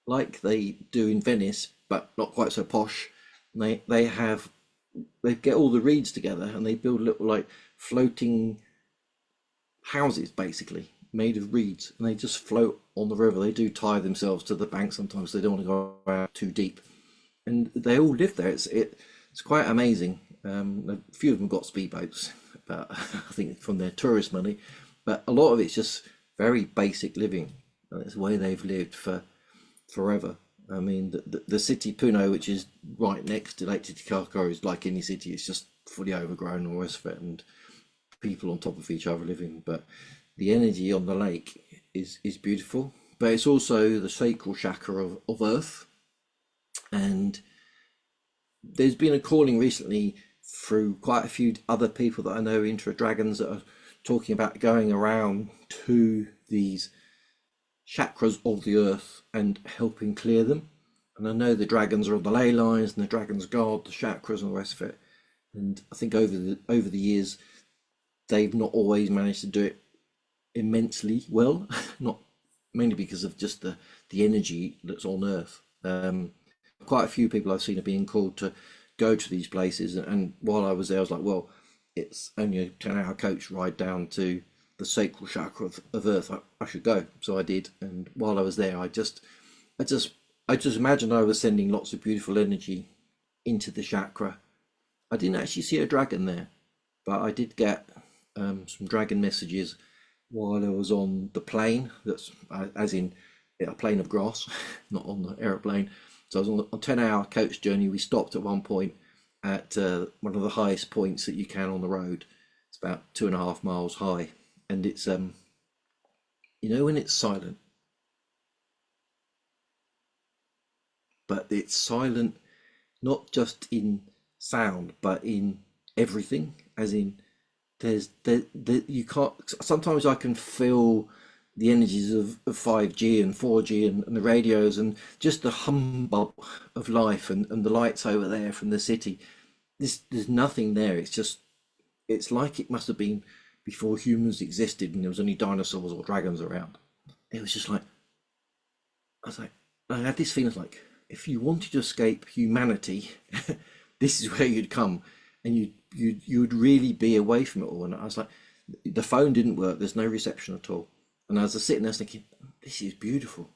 like they do in Venice, but not quite so posh. And they get all the reeds together and they build little like floating houses, basically made of reeds, and they just float on the river. They do tie themselves to the bank sometimes. They don't want to go out too deep, and they all live there. It's quite amazing. A few of them got speedboats, but I think from their tourist money. But a lot of it's just very basic living, and it's the way they've lived for forever. I mean, the city Puno, which is right next to Lake Titicaca, is like any city. It's just fully overgrown and all the rest of it, and people on top of each other living. But the energy on the lake is beautiful. But it's also the sacral chakra of Earth, and there's been a calling recently through quite a few other people that I know into dragons that are talking about going around to these chakras of the earth and helping clear them. And I know the dragons are on the ley lines, and the dragons guard the chakras and the rest of it. And I think over the years, they've not always managed to do it immensely well, not mainly because of just the energy that's on Earth. Quite a few people I've seen are being called to go to these places, and while I was there, I was like, well, it's only a 10-hour coach ride down to the sacral chakra of Earth. I should go. So I did, and while I was there, I just imagined I was sending lots of beautiful energy into the chakra. I didn't actually see a dragon there, but I did get some dragon messages while I was on the plane. That's as in a plane of grass, not on the aeroplane. So I was on a 10-hour coach journey. We stopped at one point at one of the highest points that you can on the road. It's about 2.5 miles high, and it's when it's silent, but it's silent not just in sound but in everything, as in there's you can't. Sometimes I can feel the energies of 5G and 4G and the radios and just the humbug of life and the lights over there from the city. There's nothing there. It's like it must have been before humans existed and there was only dinosaurs or dragons around. It was just like, I had this feeling like, if you wanted to escape humanity, this is where you'd come, and you'd really be away from it all. And I was like, the phone didn't work. There's no reception at all. And as I was sitting there thinking, this is beautiful.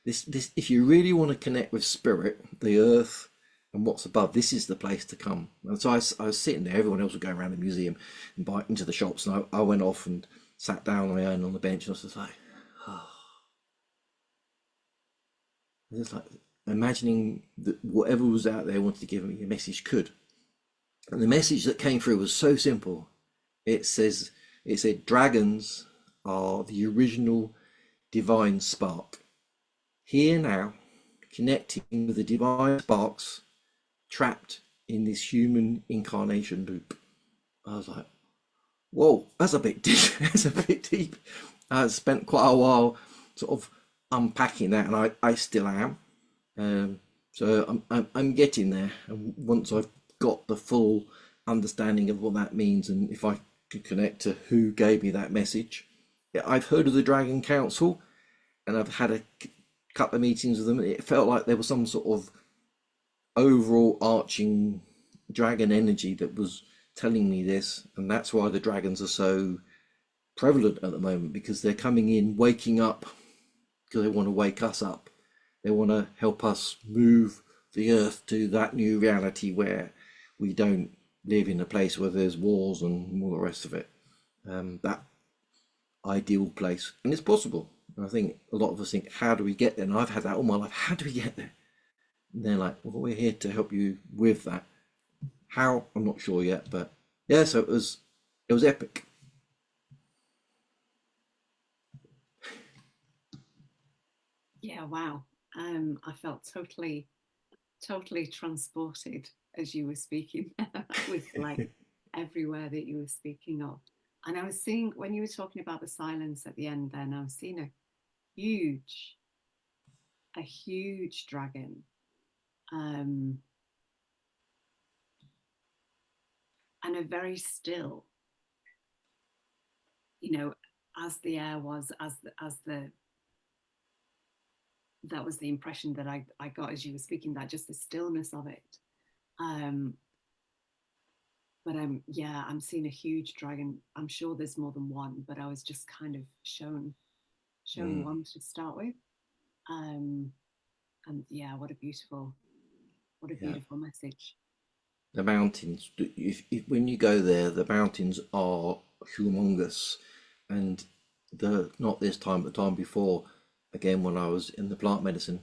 This if you really want to connect with spirit, the earth, and what's above, this is the place to come. And so I was sitting there. Everyone else was going around the museum and biting into the shops, and I went off and sat down on my own on the bench, and I was just like, oh. It's like imagining that whatever was out there wanted to give me a message could. And the message that came through was so simple. It said dragons are the original divine spark, here now, connecting with the divine sparks trapped in this human incarnation loop. I was like, whoa, that's a bit deep. That's a bit deep. I spent quite a while sort of unpacking that, and I still am. So I'm getting there, and once I've got the full understanding of what that means, and if I could connect to who gave me that message. Yeah, I've heard of the Dragon Council, and I've had a couple of meetings with them. It felt like there was some sort of overall arching dragon energy that was telling me this, and that's why the dragons are so prevalent at the moment, because they're coming in, waking up, because they want to wake us up. They want to help us move the earth to that new reality where we don't live in a place where there's wars and all the rest of it. That ideal place, and it's possible. And I think a lot of us think, how do we get there? And I've had that all my life. How do we get there? And they're like, well, we're here to help you with that. How? I'm not sure yet, but yeah. So it was epic. Yeah, wow. I felt totally transported as you were speaking with like everywhere that you were speaking of. And I was seeing when you were talking about the silence at the end, then I was seeing huge, a huge dragon. Um, and a very still, you know, as the air was, as the that was the impression that I got as you were speaking, that just the stillness of it. Um, but yeah, I'm seeing a huge dragon. I'm sure there's more than one, but I was just kind of shown one to start with. Um, and yeah, what a Yeah, beautiful message. the mountains. If when you go there, the mountains are humongous, and the not this time, but the time before, again when I was in the plant medicine,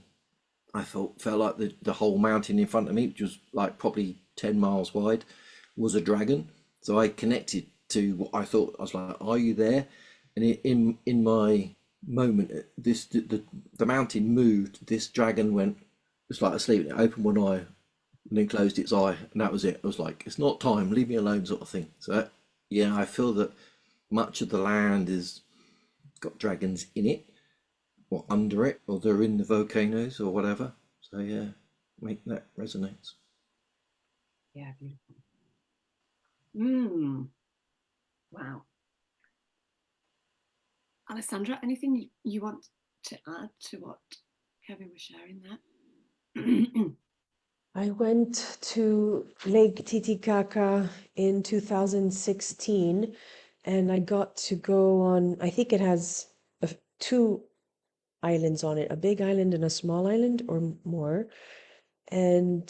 I felt like the whole mountain in front of me, which was like probably 10 miles wide, was a dragon. So I connected to what I thought. I was like, "Are you there?" And in my moment, the mountain moved. This dragon went, it's like asleep. And it opened one eye and then closed its eye, and that was it. I was like, "It's not time. Leave me alone," sort of thing. So yeah, I feel that much of the land is got dragons in it, or under it, or they're in the volcanoes or whatever. So yeah, make that resonates. Yeah, beautiful. Mm, wow. Alessandra, anything you want to add to what Kevin was sharing there? I went to Lake Titicaca in 2016 and I got to go on, I think it has two islands on it, a big island and a small island or more. And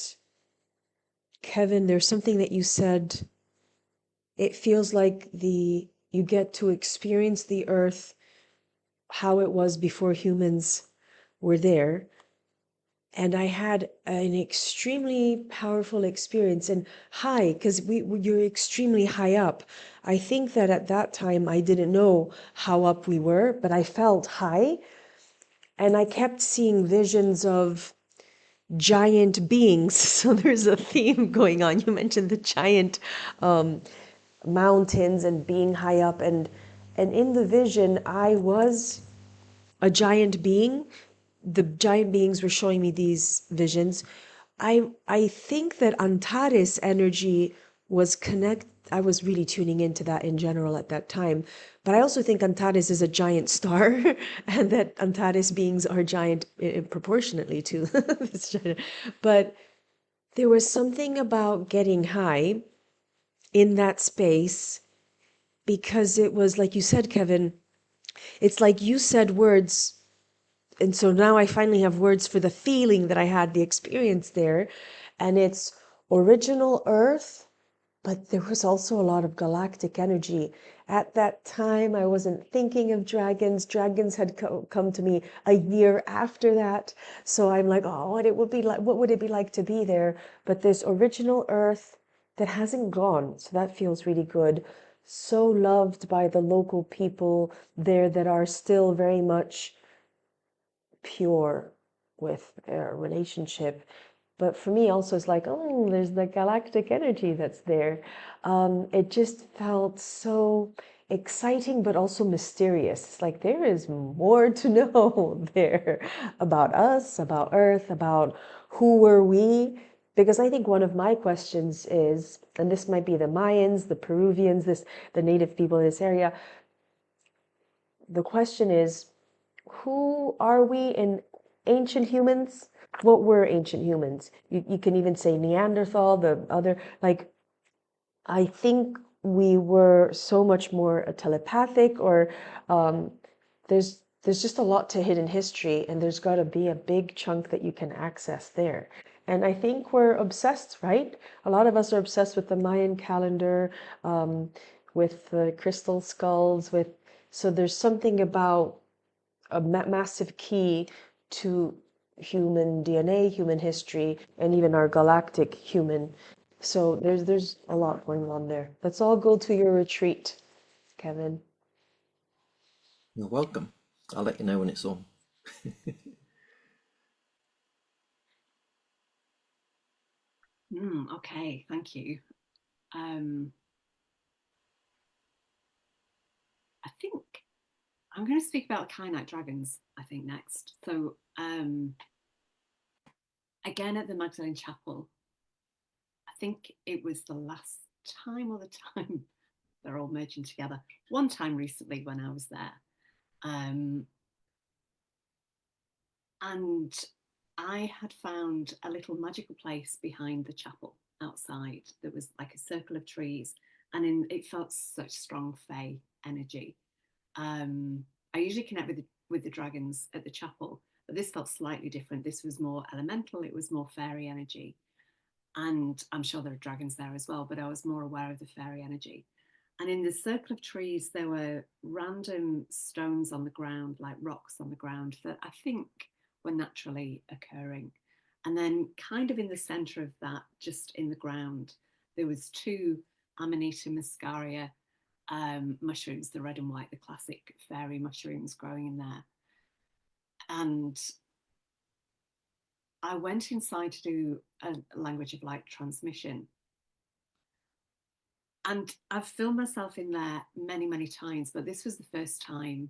Kevin, there's something that you said, it feels like you get to experience the earth how it was before humans were there. And I had an extremely powerful experience and high, because you're extremely high up. I think that at that time I didn't know how up we were, but I felt high, and I kept seeing visions of giant beings. So there's a theme going on. You mentioned the giant mountains and being high up, and in the vision I was a giant being. The giant beings were showing me these visions. I think that Antares energy was connect. I was really tuning into that in general at that time, but I also think Antares is a giant star, and that Antares beings are giant proportionately to this giant. But there was something about getting high in that space, because it was like you said, Kevin. It's like you said words, and so now I finally have words for the feeling that I had, the experience there. And it's original Earth, but there was also a lot of galactic energy. At that time, I wasn't thinking of dragons. Dragons had come to me a year after that. So I'm like, oh, what would it be like to be there? But this original Earth that hasn't gone. So that feels really good. So loved by the local people there that are still very much pure with their relationship. But for me also, it's like, oh, there's the galactic energy that's there. It just felt so exciting, but also mysterious. It's like there is more to know there about us, about Earth, about who were we Because I think one of my questions is, and this might be the Mayans, the Peruvians, the native people in this area. The question is, who are we in ancient humans? What were ancient humans? You can even say Neanderthal, the other, like, I think we were so much more telepathic, or um, there's just a lot to hidden history, and there's got to be a big chunk that you can access there. And I think we're obsessed, right? A lot of us are obsessed with the Mayan calendar, with the crystal skulls, with so there's something about a massive key to human DNA, human history, and even our galactic human. So there's a lot going on there. Let's all go to your retreat, Kevin. You're welcome. I'll let you know when it's on. Okay, thank you. I think I'm going to speak about Kyanite dragons, I think, next. So, again, at the Magdalene Chapel, I think it was the last time or the time they're all merging together. One time recently when I was there. And I had found a little magical place behind the chapel outside that was like a circle of trees, and it felt such strong fae energy. I usually connect with the dragons at the chapel, but this felt slightly different. This was more elemental. It was more fairy energy, and I'm sure there are dragons there as well. But I was more aware of the fairy energy. And in the circle of trees, there were random stones on the ground, like rocks on the ground, that I think were naturally occurring. And then, kind of in the center of that, just in the ground, there was two Amanita muscaria mushrooms, the red and white, the classic fairy mushrooms growing in there. And I went inside to do a language of light transmission. And I've filmed myself in there many, many times, but this was the first time,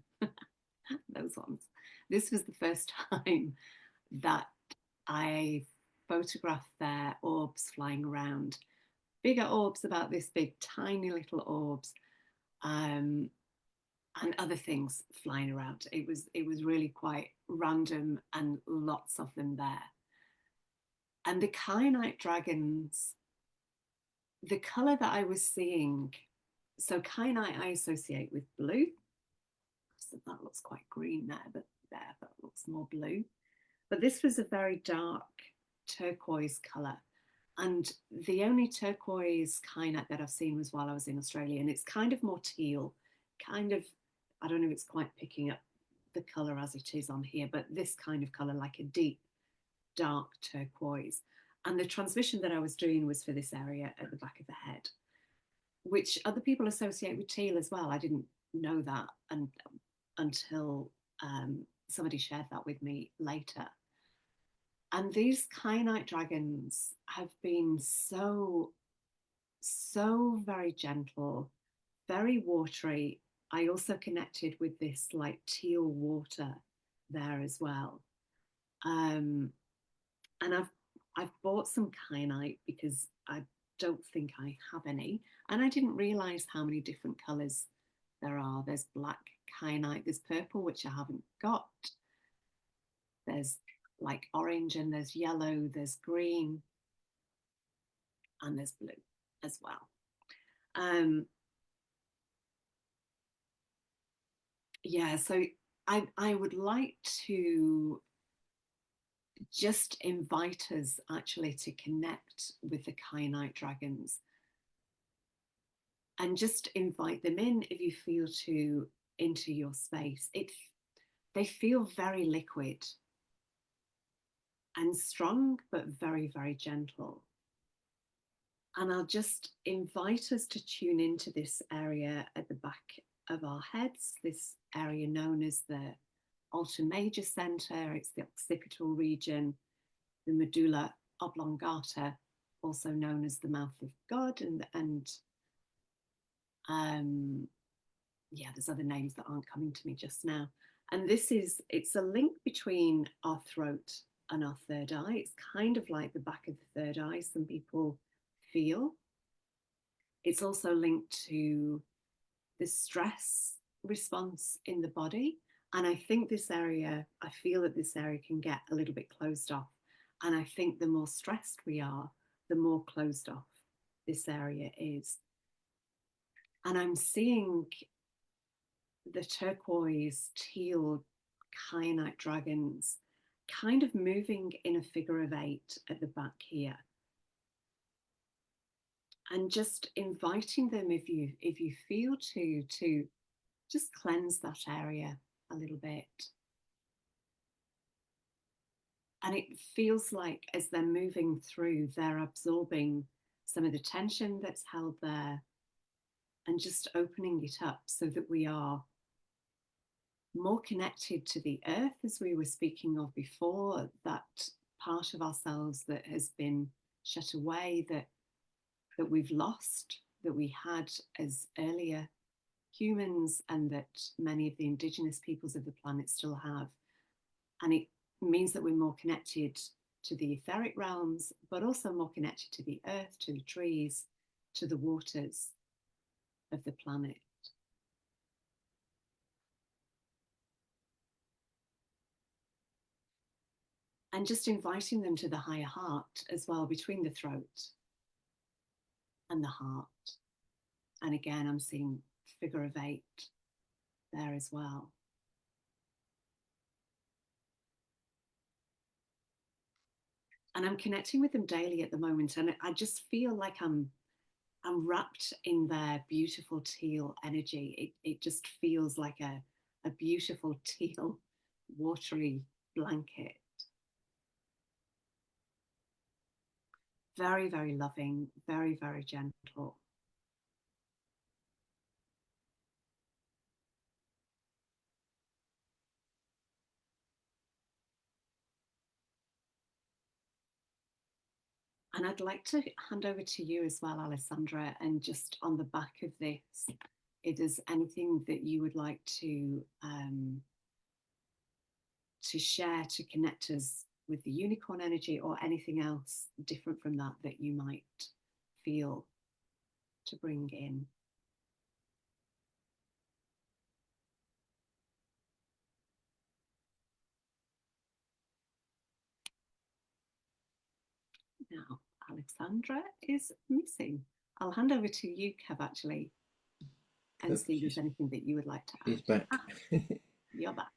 those ones, this was the first time that I photographed their orbs flying around. Bigger orbs about this big, tiny little orbs, and other things flying around. It was really quite random and lots of them there. And the kyanite dragons, the color that I was seeing, so kyanite I associate with blue. So that looks quite green there, but there, that looks more blue. But this was a very dark turquoise color. And the only turquoise kyanite that I've seen was while I was in Australia. And it's kind of more teal, kind of, I don't know if it's quite picking up the color as it is on here, but this kind of color, like a deep, dark turquoise. And the transmission that I was doing was for this area at the back of the head, which other people associate with teal as well. I didn't know that until somebody shared that with me later. And these kyanite dragons have been so very gentle, very watery. I also connected with this like teal water there as well. And I've bought some kyanite because I don't think I have any, and I didn't realize how many different colors there are. There's black kyanite, there's purple, which I haven't got. There's like orange, and there's yellow, there's green, and there's blue as well. Yeah, so I would like to just invite us actually to connect with the kyanite dragons and just invite them in if you feel to into your space. They feel very liquid and strong, but very, very gentle. And I'll just invite us to tune into this area at the back of our heads, this area known as the alter major center. It's the occipital region, the medulla oblongata, also known as the mouth of God, and yeah, there's other names that aren't coming to me just now. And it's a link between our throat and our third eye. It's kind of like the back of the third eye, some people feel. It's also linked to the stress response in the body. And I think this area, I feel that this area can get a little bit closed off. And I think the more stressed we are, the more closed off this area is. And I'm seeing the turquoise, teal, kyanite dragons kind of moving in a figure of 8 at the back here. And just inviting them, if you feel to just cleanse that area a little bit. And it feels like as they're moving through, they're absorbing some of the tension that's held there and just opening it up so that we are more connected to the earth, as we were speaking of before, that part of ourselves that has been shut away, that we've lost, that we had as earlier humans, and that many of the indigenous peoples of the planet still have. And it means that we're more connected to the etheric realms, but also more connected to the earth, to the trees, to the waters of the planet. And just inviting them to the higher heart as well, between the throat and the heart. And again, I'm seeing figure of 8 there as well. And I'm connecting with them daily at the moment. And I just feel like I'm wrapped in their beautiful teal energy. It just feels like a beautiful teal, watery blanket. Very, very loving, very, very gentle. And I'd like to hand over to you as well, Alessandra, and just on the back of this, if there's anything that you would like to share to connect us with the unicorn energy, or anything else different from that that you might feel to bring in. Now, Alexandra is missing. I'll hand over to you, Kev, actually, and see if there's anything that you would like to add. She's back. You're back.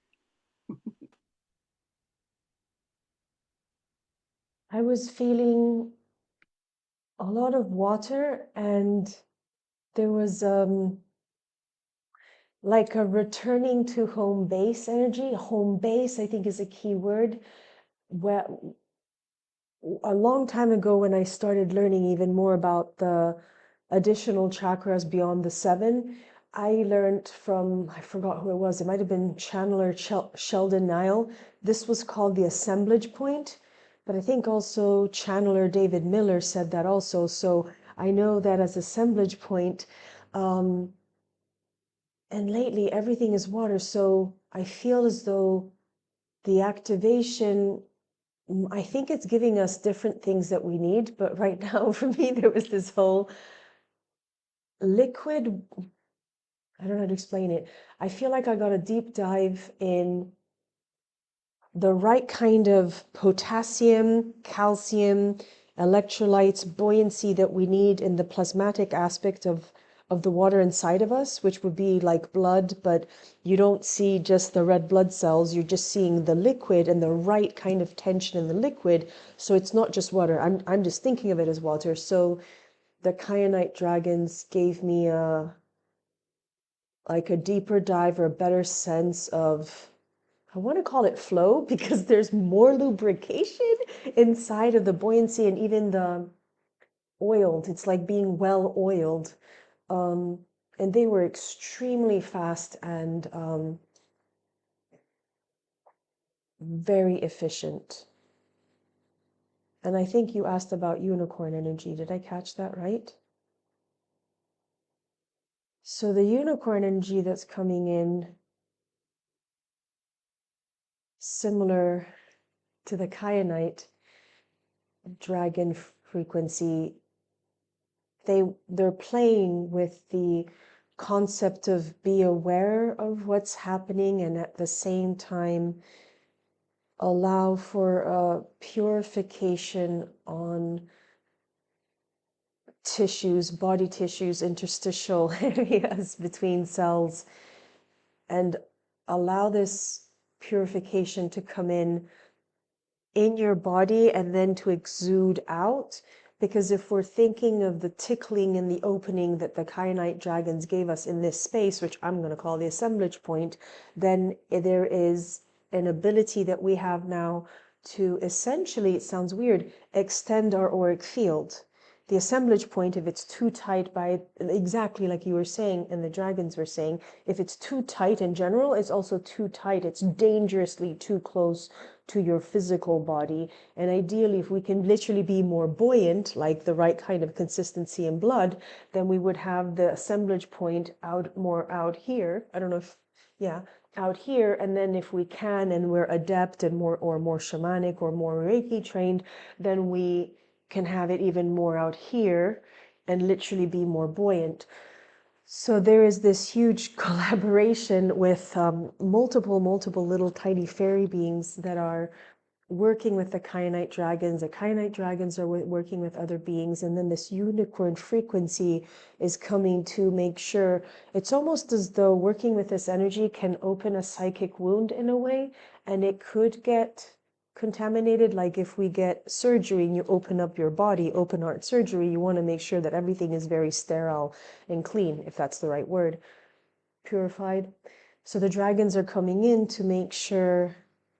I was feeling a lot of water, and there was like a returning to home base energy. Home base, I think, is a key word. Where a long time ago, when I started learning even more about the additional chakras beyond the 7, I learned from, I forgot who it was, it might have been Channeler Sheldon Nile. This was called the assemblage point, but I think also Channeler David Miller said that also. So I know that as assemblage point, and lately everything is water. So I feel as though the activation, I think it's giving us different things that we need, but right now for me, there was this whole liquid, I don't know how to explain it. I feel like I got a deep dive in the right kind of potassium, calcium, electrolytes, buoyancy that we need in the plasmatic aspect of the water inside of us, which would be like blood, but you don't see just the red blood cells, you're just seeing the liquid and the right kind of tension in the liquid. So it's not just water. I'm just thinking of it as water. So the kyanite dragons gave me like a deeper dive or a better sense of, I want to call it flow, because there's more lubrication inside of the buoyancy, and even the oiled. It's like being well oiled. And they were extremely fast and very efficient. And I think you asked about unicorn energy. Did I catch that right? So the unicorn energy that's coming in, similar to the kyanite dragon frequency, they're playing with the concept of be aware of what's happening and at the same time allow for a purification on tissues, body tissues, interstitial areas between cells, and allow this purification to come in your body and then to exude out. Because if we're thinking of the tickling and the opening that the kyanite dragons gave us in this space, which I'm going to call the assemblage point, then there is an ability that we have now to essentially, it sounds weird, extend our auric field. The assemblage point, if it's too tight by exactly like you were saying and the dragons were saying, if it's too tight in general, it's also too tight. It's dangerously too close to your physical body. And ideally, if we can literally be more buoyant, like the right kind of consistency in blood, then we would have the assemblage point more out here. I don't know if, yeah, out here. And then if we can, and we're adept and more shamanic or more Reiki trained, then we can have it even more out here and literally be more buoyant. So there is this huge collaboration with multiple little tiny fairy beings that are working with the kyanite dragons. The kyanite dragons are working with other beings, and then this unicorn frequency is coming to make sure. It's almost as though working with this energy can open a psychic wound in a way, and it could get contaminated. Like if we get surgery and you open up your body, open heart surgery, you want to make sure that everything is very sterile and clean, if that's the right word, purified. So the dragons are coming in to make sure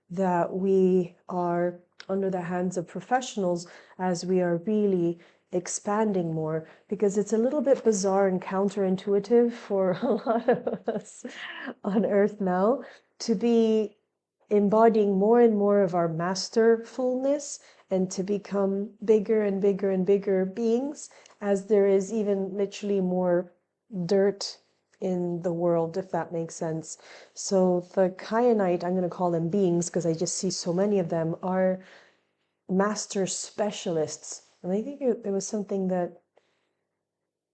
that we are under the hands of professionals as we are really expanding more, because it's a little bit bizarre and counterintuitive for a lot of us on earth now to be embodying more and more of our masterfulness and to become bigger and bigger and bigger beings, as there is even literally more dirt in the world, if that makes sense. So the kyanite, I'm going to call them beings because I just see so many of them, are master specialists. And I think there was something that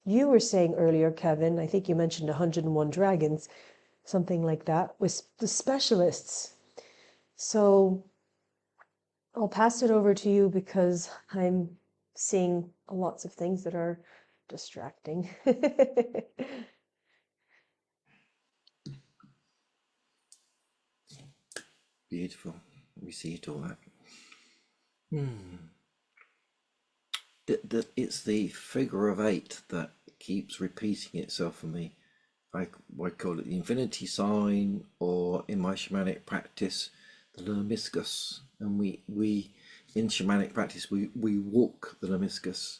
you were saying earlier, Kevin. I think you mentioned 101 dragons, something like that, with the specialists. So I'll pass it over to you because I'm seeing lots of things that are distracting. Beautiful. We see it all that. It's the figure of eight that keeps repeating itself for me. I call it the infinity sign, or in my shamanic practice, the lemniscus. And we in shamanic practice we walk the lemniscus.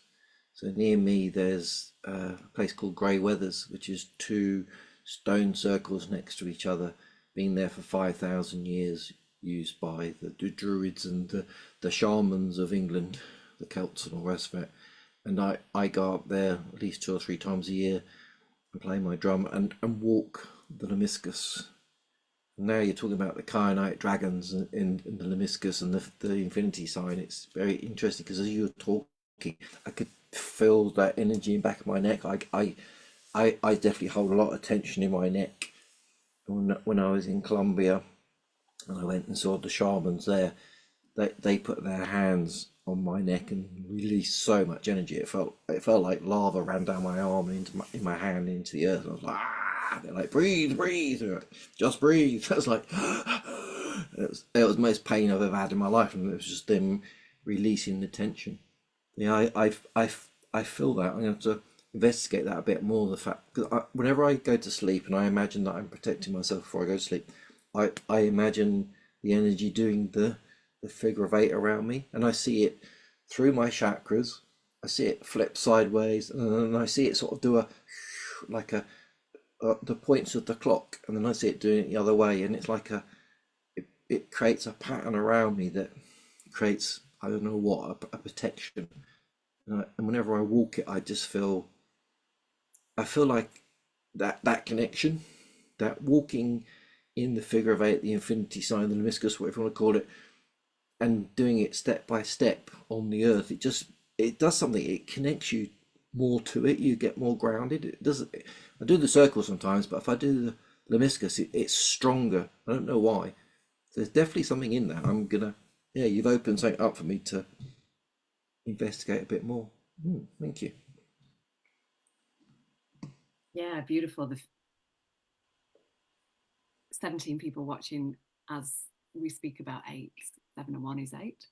So near me there's a place called Grey Weathers, which is two stone circles next to each other, been there for 5,000 years, used by the druids and the shamans of England, the Celts and all the rest of it. And I go up there at least 2 or 3 times a year and play my drum and walk the lemniscus. Now you're talking about the kyanite dragons in the lemniscus and the infinity sign. It's very interesting because as you were talking, I could feel that energy in the back of my neck. I definitely hold a lot of tension in my neck. When I was in Colombia and I went and saw the shamans there, they put their hands on my neck and released so much energy. It felt like lava ran down my arm and in my hand into the earth. And I was like, ah! They're like, breathe, just breathe. I was like, it was the most pain I've ever had in my life, and it was just them releasing the tension. Yeah, I feel that. I'm going to have to investigate that a bit more. The fact, because whenever I go to sleep and I imagine that I'm protecting myself before I go to sleep, I imagine the energy doing the figure of eight around me, and I see it through my chakras. I see it flip sideways, and I see it sort of do the points of the clock, and then I see it doing it the other way, and it's like it creates a pattern around me that creates, I don't know what, a protection. And whenever I walk it, I feel like that connection, that walking in the figure of eight, the infinity sign, the lemniscus, whatever you want to call it, and doing it step by step on the earth, it does something. It connects you more to it. You get more grounded. It does. I do the circle sometimes, but if I do the lemniscus, it's stronger. I don't know why. There's definitely something in that. I'm gonna. Yeah, you've opened something up for me to investigate a bit more. Thank you. Yeah, beautiful. The 17 people watching as we speak about 8. 7 and 1 is 8.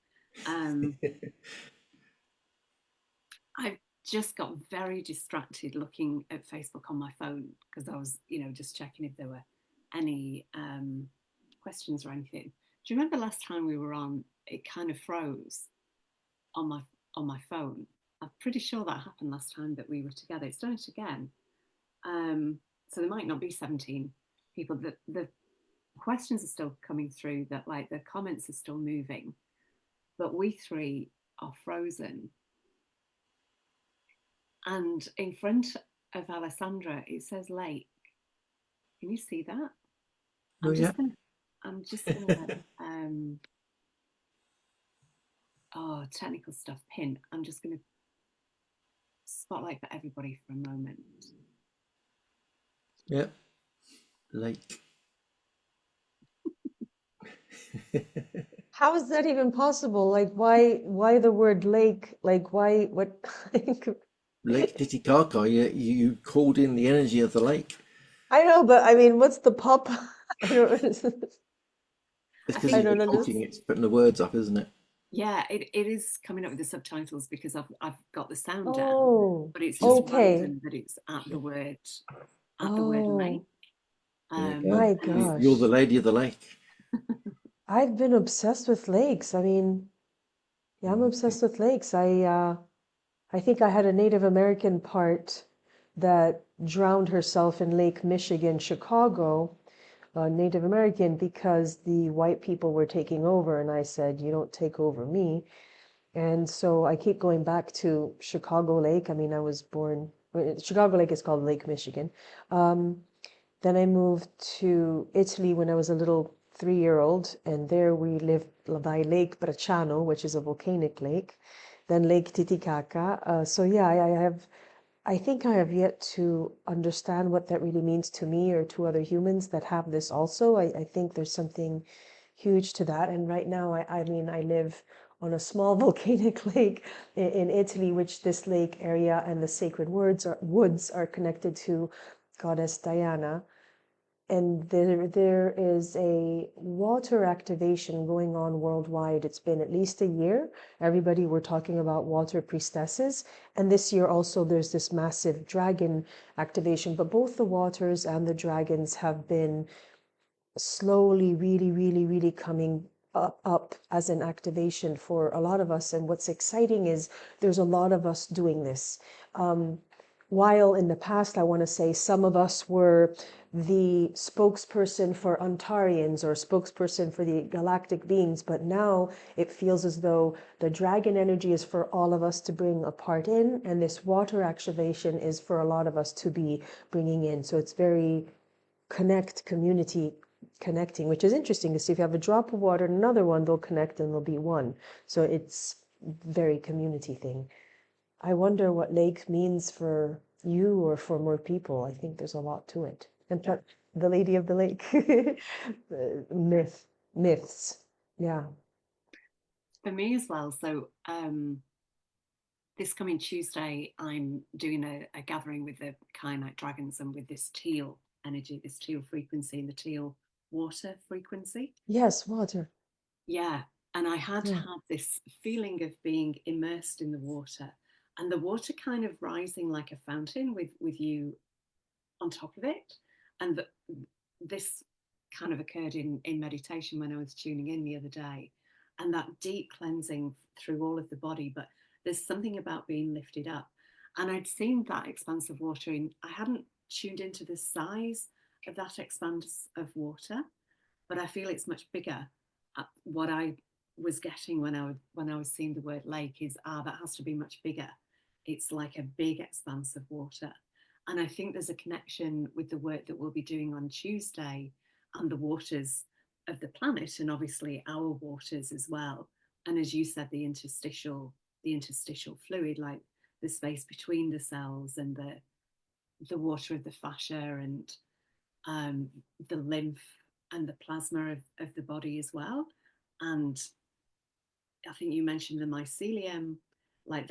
I've just got very distracted looking at Facebook on my phone because I was, just checking if there were any questions or anything. Do you remember last time we were on? It kind of froze on my phone. I'm pretty sure that happened last time that we were together. It's done it again. So there might not be 17 people. The questions are still coming through. That like the comments are still moving, but we 3 are frozen. And in front of Alessandra, it says lake. Can you see that? Oh yeah. I'm just gonna technical stuff pin. I'm just gonna spotlight for everybody for a moment. Yeah. Lake. How is that even possible? Like, why the word lake? Like, why, what? Lake Titicaca. You called in the energy of the lake. I know, but I mean, what's the pop? I don't, It's I because I as think you're don't talking, understand. it's putting the words up, isn't it? yeah, it is coming up with the subtitles because I've got the sound down, Oh, but it's just okay. frozen that it's at the word lake. Oh, There you my go. And You're the gosh. lady of the lake. I've been obsessed with lakes. I mean, yeah, I'm Okay. obsessed with lakes. I think I had a Native American part that drowned herself in Lake Michigan, Chicago, Native American, because the white people were taking over, and I said, "You don't take over me." And so I keep going back to Chicago Lake. I mean, I was born, Chicago Lake is called Lake Michigan. Um, then I moved to Italy when I was a little 3-year-old, and there we lived by Lake Bracciano, which is a volcanic lake, then Lake Titicaca. So yeah, I think I have yet to understand what that really means to me or to other humans that have this also. I think there's something huge to that. And right now, I mean, I live on a small volcanic lake in Italy, which this lake area and the sacred woods are connected to goddess Diana. And there is a water activation going on worldwide. It's been at least a year. Everybody we're talking about water priestesses. And this year also there's this massive dragon activation. But both the waters and the dragons have been slowly, really, really, really coming up as an activation for a lot of us. And what's exciting is there's a lot of us doing this. While in the past, I want to say some of us were the spokesperson for Ontarians or spokesperson for the galactic beings, but now it feels as though the dragon energy is for all of us to bring a part in, and this water activation is for a lot of us to be bringing in. So it's very community connecting, which is interesting because if you have a drop of water and another one, they'll connect and they'll be one. So it's very community thing. I wonder what lake means for you or for more people. I think there's a lot to it. And the Lady of the Lake, myths. Yeah. for me as well. So this coming Tuesday, I'm doing a gathering with the Kyanite Dragons and with this teal energy, this teal frequency, and the teal water frequency. Yes, water. Yeah. And I had Yeah. this feeling of being immersed in the water and the water kind of rising like a fountain with you on top of it. And this kind of occurred in meditation when I was tuning in the other day. And that deep cleansing through all of the body. But there's something about being lifted up. And I'd seen that expanse of water I hadn't tuned into the size of that expanse of water, but I feel it's much bigger. What I was getting when I was seeing the word lake is that has to be much bigger. It's like a big expanse of water. And I think there's a connection with the work that we'll be doing on Tuesday and the waters of the planet, and obviously our waters as well. and as you said, the interstitial fluid, like the space between the cells, and the water of the fascia, and the lymph and the plasma of the body as well. And I think you mentioned the mycelium, like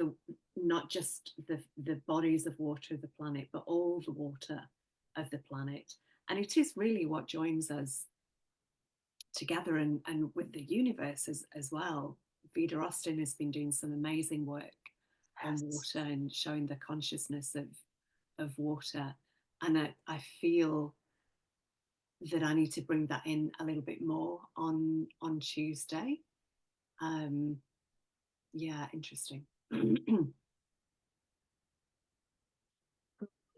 not just the bodies of water of the planet, but all the water of the planet. And it is really what joins us together, and with the universe as well. Vida Austin has been doing some amazing work on water and showing the consciousness of water. And I feel that I need to bring that in a little bit more on Tuesday. Yeah, interesting.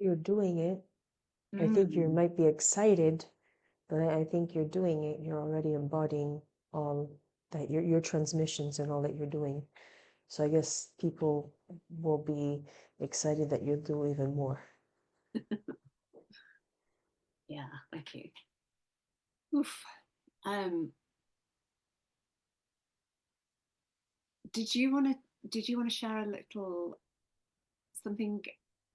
You're doing it. I think you might be excited, but I think you're doing it. You're already embodying all that your transmissions and all that you're doing. So I guess people will be excited that you'll do even more. Yeah, thank you. Oof. Did you want to share a little something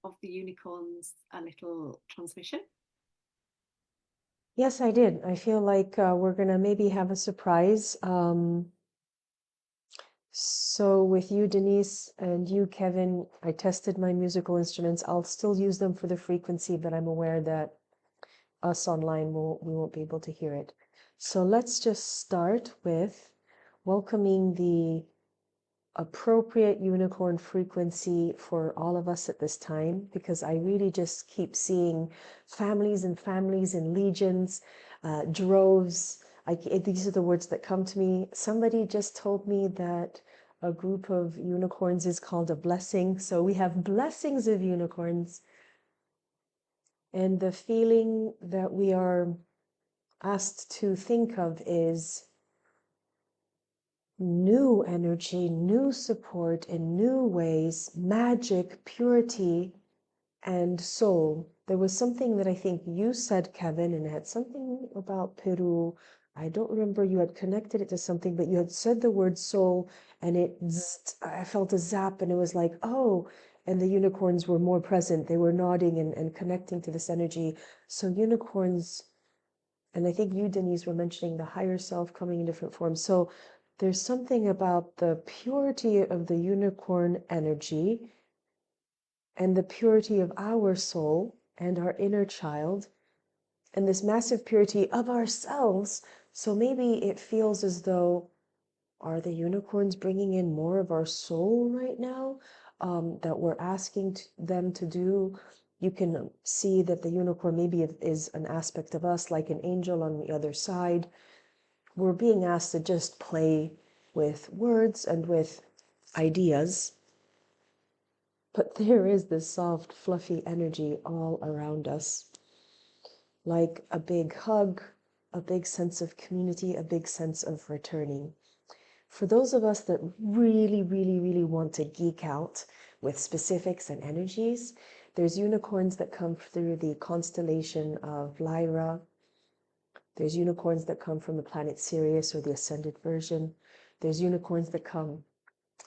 of the unicorns, a little transmission? Yes, I did. I feel like we're gonna maybe have a surprise. So with you, Denise, and you, Kevin, I tested my musical instruments. I'll still use them for the frequency, but I'm aware that us online we won't be able to hear it. So let's just start with welcoming the appropriate unicorn frequency for all of us at this time, because I really just keep seeing families and families and legions, droves. These are the words that come to me. Somebody just told me that a group of unicorns is called a blessing. So we have blessings of unicorns. And the feeling that we are asked to think of is new energy, new support in new ways, magic, purity, and soul. There was something that I think you said, Kevin, and it had something about Peru. I don't remember, you had connected it to something, but you had said the word soul, and I felt a zap, and it was like, oh, and the unicorns were more present. They were nodding and connecting to this energy. So unicorns, and I think you, Denise, were mentioning the higher self coming in different forms. So there's something about the purity of the unicorn energy and the purity of our soul and our inner child and this massive purity of ourselves. So maybe it feels as though, are the unicorns bringing in more of our soul right now, that we're asking them to do? You can see that the unicorn maybe is an aspect of us, like an angel on the other side. We're being asked to just play with words and with ideas, but there is this soft, fluffy energy all around us, like a big hug, a big sense of community, a big sense of returning. For those of us that really, really, really want to geek out with specifics and energies, there's unicorns that come through the constellation of Lyra. There's unicorns that come from the planet Sirius or the ascended version. There's unicorns that come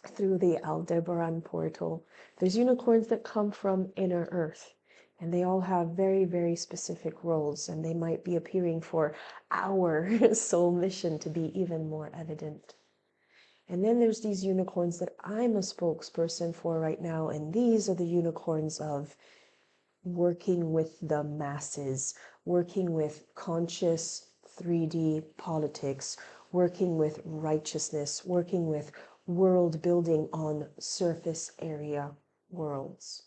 through the Aldebaran portal. There's unicorns that come from inner earth. And they all have very, very specific roles, and they might be appearing for our soul mission to be even more evident. And then there's these unicorns that I'm a spokesperson for right now, and these are the unicorns of working with the masses, working with conscious 3D politics, working with righteousness, working with world building on surface area worlds.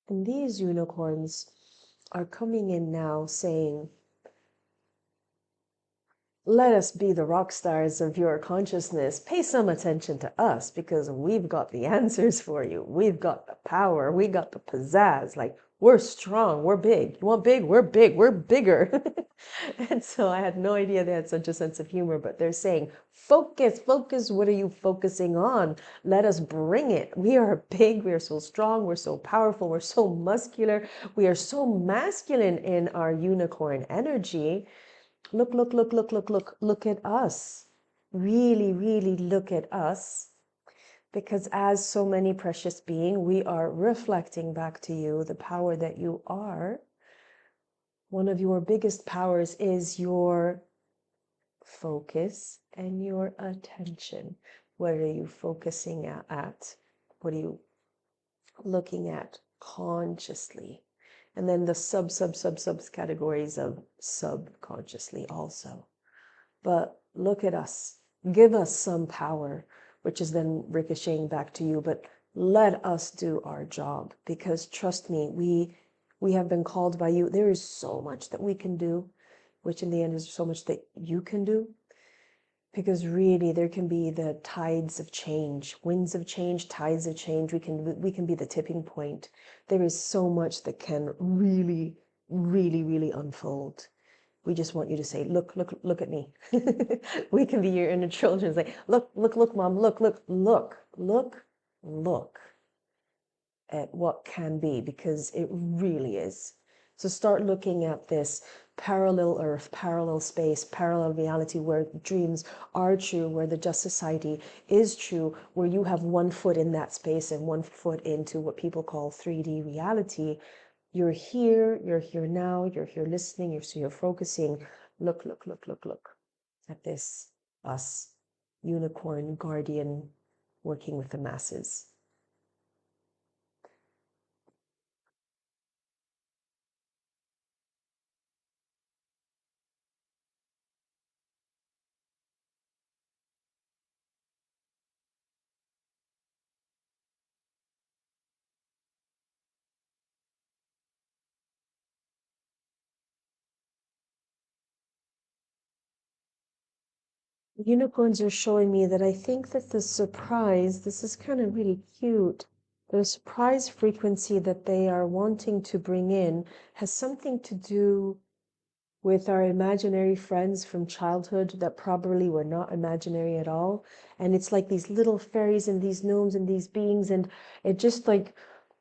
And these unicorns are coming in now saying, let us be the rock stars of your consciousness. Pay some attention to us because we've got the answers for you. We've got the power. We got the pizzazz. Like, we're strong, we're big. You want big? We're big, we're bigger. And so I had no idea they had such a sense of humor, but they're saying, focus, focus. What are you focusing on? Let us bring it. We are big, we are so strong, we're so powerful, we're so muscular, we are so masculine in our unicorn energy. Look, look, look, look, look, look, look at us. Really, really look at us. Because as so many precious being, we are reflecting back to you the power that you are. One of your biggest powers is your focus and your attention. What are you focusing at? What are you looking at consciously? And then the subs categories of subconsciously also. But look at us. Give us some power, which is then ricocheting back to you. But let us do our job, because trust me, we have been called by you. There is so much that we can do, which in the end is so much that you can do. Because really there can be the tides of change, winds of change, tides of change. We can be the tipping point. There is so much that can really, really, really unfold. We just want you to say, look, look, look at me. We can be your inner children. Say, look, look, look, mom, look, look, look, look, look at what can be, because it really is. So start looking at this parallel earth, parallel space, parallel reality, where dreams are true, where the just society is true, where you have one foot in that space and one foot into what people call 3D reality. You're here now, you're here listening, you're focusing. Look, look, look, look, look at this, us, unicorn guardian, working with the masses. Unicorns are showing me that I think that the surprise, this is kind of really cute, the surprise frequency that they are wanting to bring in has something to do with our imaginary friends from childhood that probably were not imaginary at all. And it's like these little fairies and these gnomes and these beings, and it just like,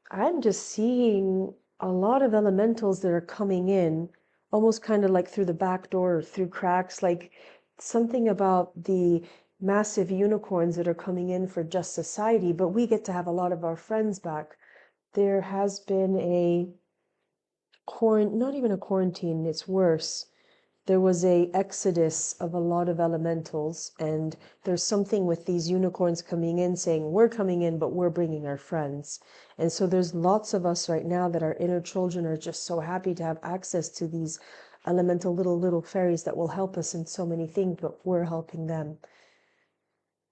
I'm just seeing a lot of elementals that are coming in, almost kind of like through the back door or through cracks, like something about the massive unicorns that are coming in for just society, but we get to have a lot of our friends back. There has been not even a quarantine, it's worse. There was a exodus of a lot of elementals, and there's something with these unicorns coming in saying, we're coming in, but we're bringing our friends. And so there's lots of us right now that our inner children are just so happy to have access to these elemental little fairies that will help us in so many things, but we're helping them.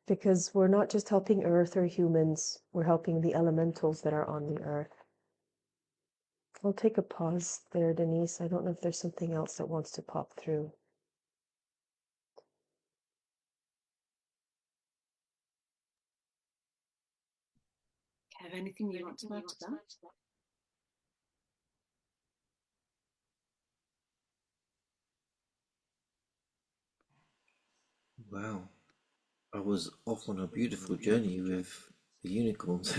Because we're not just helping Earth or humans, we're helping the elementals that are on the Earth. I'll take a pause there, Denise. I don't know if there's something else that wants to pop through. Kev, anything you want to add to that? Wow. I was off on a beautiful journey with the unicorns.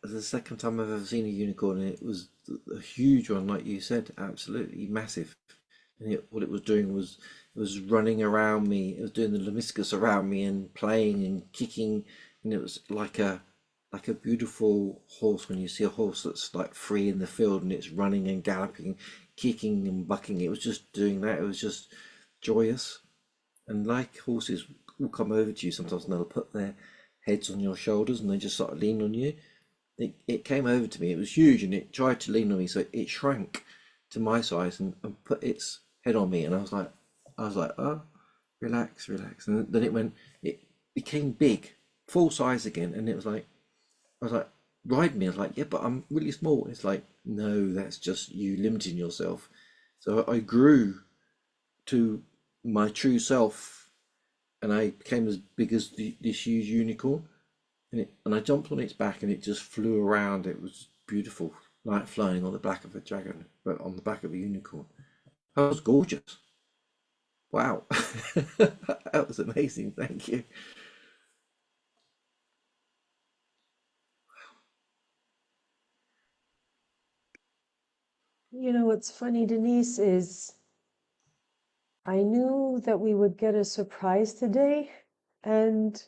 The second time I've ever seen a unicorn, and it was a huge one, like you said, absolutely massive. And what it was doing was it was running around me. It was doing the lemniscus around me and playing and kicking, and it was like a beautiful horse when you see a horse that's like free in the field and it's running and galloping, kicking and bucking. It was just doing that. It was just joyous. And like horses will come over to you sometimes and they'll put their heads on your shoulders and they just sort of lean on you. It came over to me, it was huge, and it tried to lean on me, so it shrank to my size and put its head on me, and I was like, oh, relax, relax. And then it became big, full size again, and I was like, ride me. I was like, yeah, but I'm really small. It's like, no, that's just you limiting yourself. So I grew to my true self, and I became as big as this huge unicorn. and I jumped on its back and it just flew around. It was beautiful, like flying on the back of a dragon, but on the back of a unicorn. That was gorgeous. Wow. That was amazing. Thank you. You know, what's funny, Denise, is I knew that we would get a surprise today, and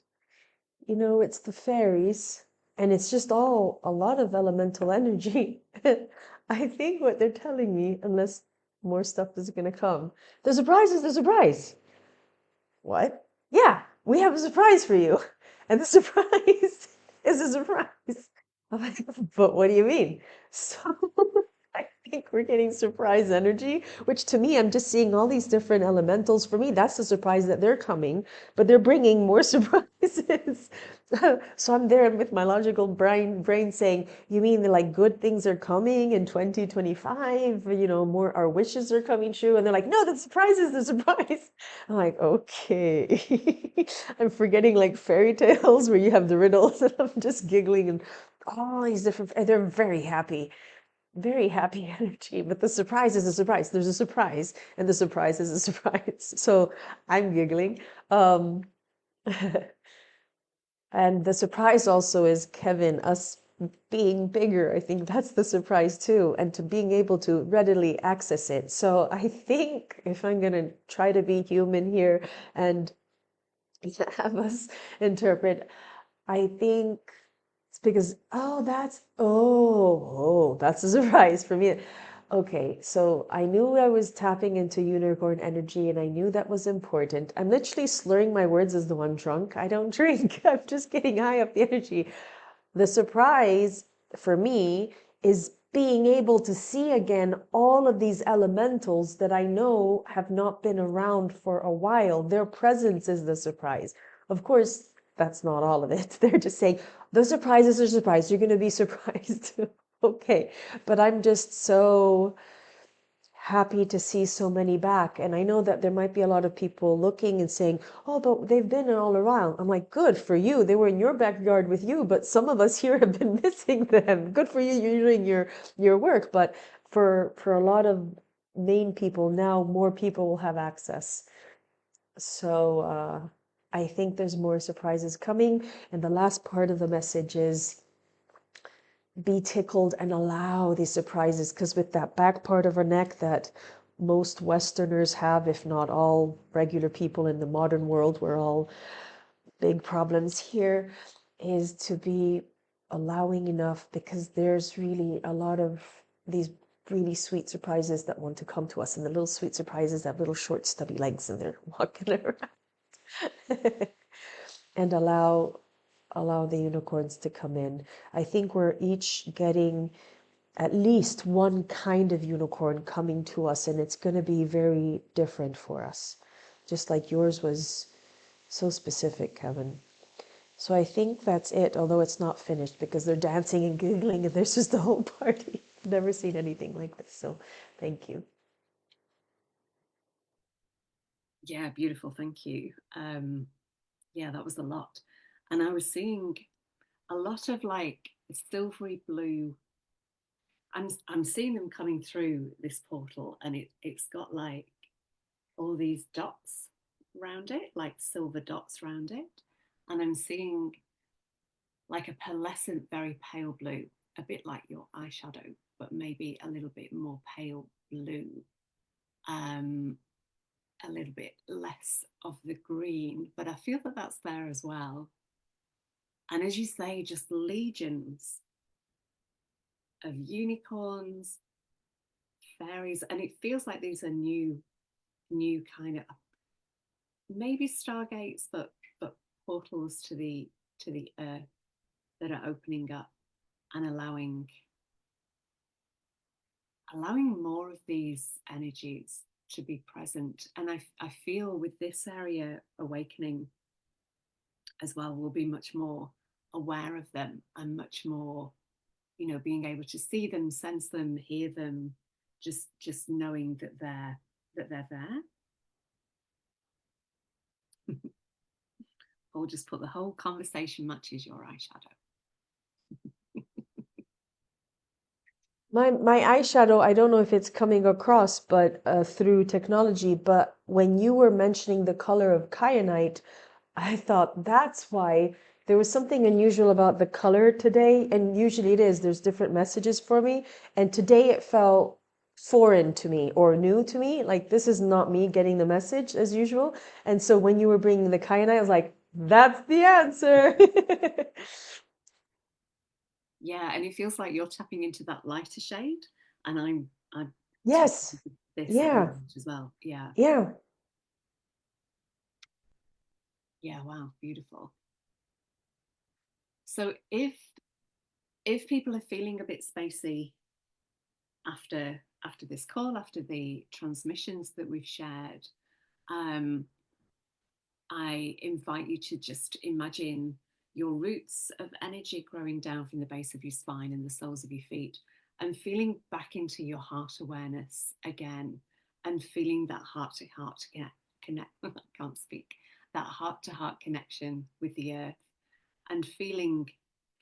you know, it's the fairies, and it's just all a lot of elemental energy. I think what they're telling me, unless more stuff is going to come, the surprise is the surprise. What? Yeah, we have a surprise for you. And the surprise is a surprise. I'm like, but what do you mean? So I think we're getting surprise energy, which to me, I'm just seeing all these different elementals. For me, that's the surprise that they're coming, but they're bringing more surprises. So I'm there with my logical brain saying, you mean like good things are coming in 2025? You know, more our wishes are coming true. And they're like, no, the surprise is the surprise. I'm like, okay. I'm forgetting like fairy tales where you have the riddles, and I'm just giggling and all these different, and they're very happy energy. But the surprise is a surprise. There's a surprise, and the surprise is a surprise. So I'm giggling. Um, and the surprise also is Kevin, us being bigger. I think that's the surprise too, and to being able to readily access it. So I think if I'm gonna try to be human here and have us interpret, I think it's because, that's a surprise for me. Okay, so I knew I was tapping into unicorn energy and I knew that was important. I'm literally slurring my words as though I'm drunk. I don't drink. I'm just getting high up the energy. The surprise for me is being able to see again all of these elementals that I know have not been around for a while. Their presence is the surprise. Of course, that's not all of it. They're just saying, the surprise is a surprise. You're going to be surprised. Okay. But I'm just so happy to see so many back. And I know that there might be a lot of people looking and saying, oh, but they've been all around. I'm like, good for you. They were in your backyard with you, but some of us here have been missing them. Good for you. You're doing your work. But for a lot of main people, now more people will have access. So I think there's more surprises coming. And the last part of the message is be tickled and allow these surprises, because with that back part of our neck that most Westerners have, if not all regular people in the modern world, we're all big problems here, is to be allowing enough, because there's really a lot of these really sweet surprises that want to come to us, and the little sweet surprises have little short stubby legs and they're walking around. And allow the unicorns to come in. I think we're each getting at least one kind of unicorn coming to us, and it's going to be very different for us, just like yours was so specific, Kevin. So I think that's it, although it's not finished because they're dancing and giggling and there's just a whole party. I've never seen anything like this, so thank you. Yeah, beautiful. Thank you. Yeah, that was a lot. And I was seeing a lot of like silvery blue. I'm seeing them coming through this portal, and it's got like all these dots around it, like silver dots around it. And I'm seeing like a pearlescent, very pale blue, a bit like your eyeshadow, but maybe a little bit more pale blue. A little bit less of the green, but I feel that that's there as well. And as you say, just legions of unicorns, fairies, and it feels like these are new kind of maybe stargates, but portals to the earth that are opening up and allowing more of these energies to be present. And I feel with this area awakening as well, we'll be much more aware of them and much more, being able to see them, sense them, hear them, just knowing that they're there. or just put the whole conversation matches your eyeshadow. My eyeshadow, I don't know if it's coming across, but through technology, but when you were mentioning the color of kyanite, I thought that's why there was something unusual about the color today, and usually it is. There's different messages for me, and today it felt foreign to me or new to me. Like this is not me getting the message as usual. And so when you were bringing the kyanite, I was like, that's the answer. Yeah, and it feels like you're tapping into that lighter shade, and I'm tapping Yes. into this Yeah. orange as well. Yeah, Yeah. yeah, wow, beautiful. So if people are feeling a bit spacey after this call, after the transmissions that we've shared, um, I invite you to just imagine your roots of energy growing down from the base of your spine and the soles of your feet, and feeling back into your heart awareness again, and feeling that heart to heart connect. I can't speak. That heart to heart connection with the earth, and feeling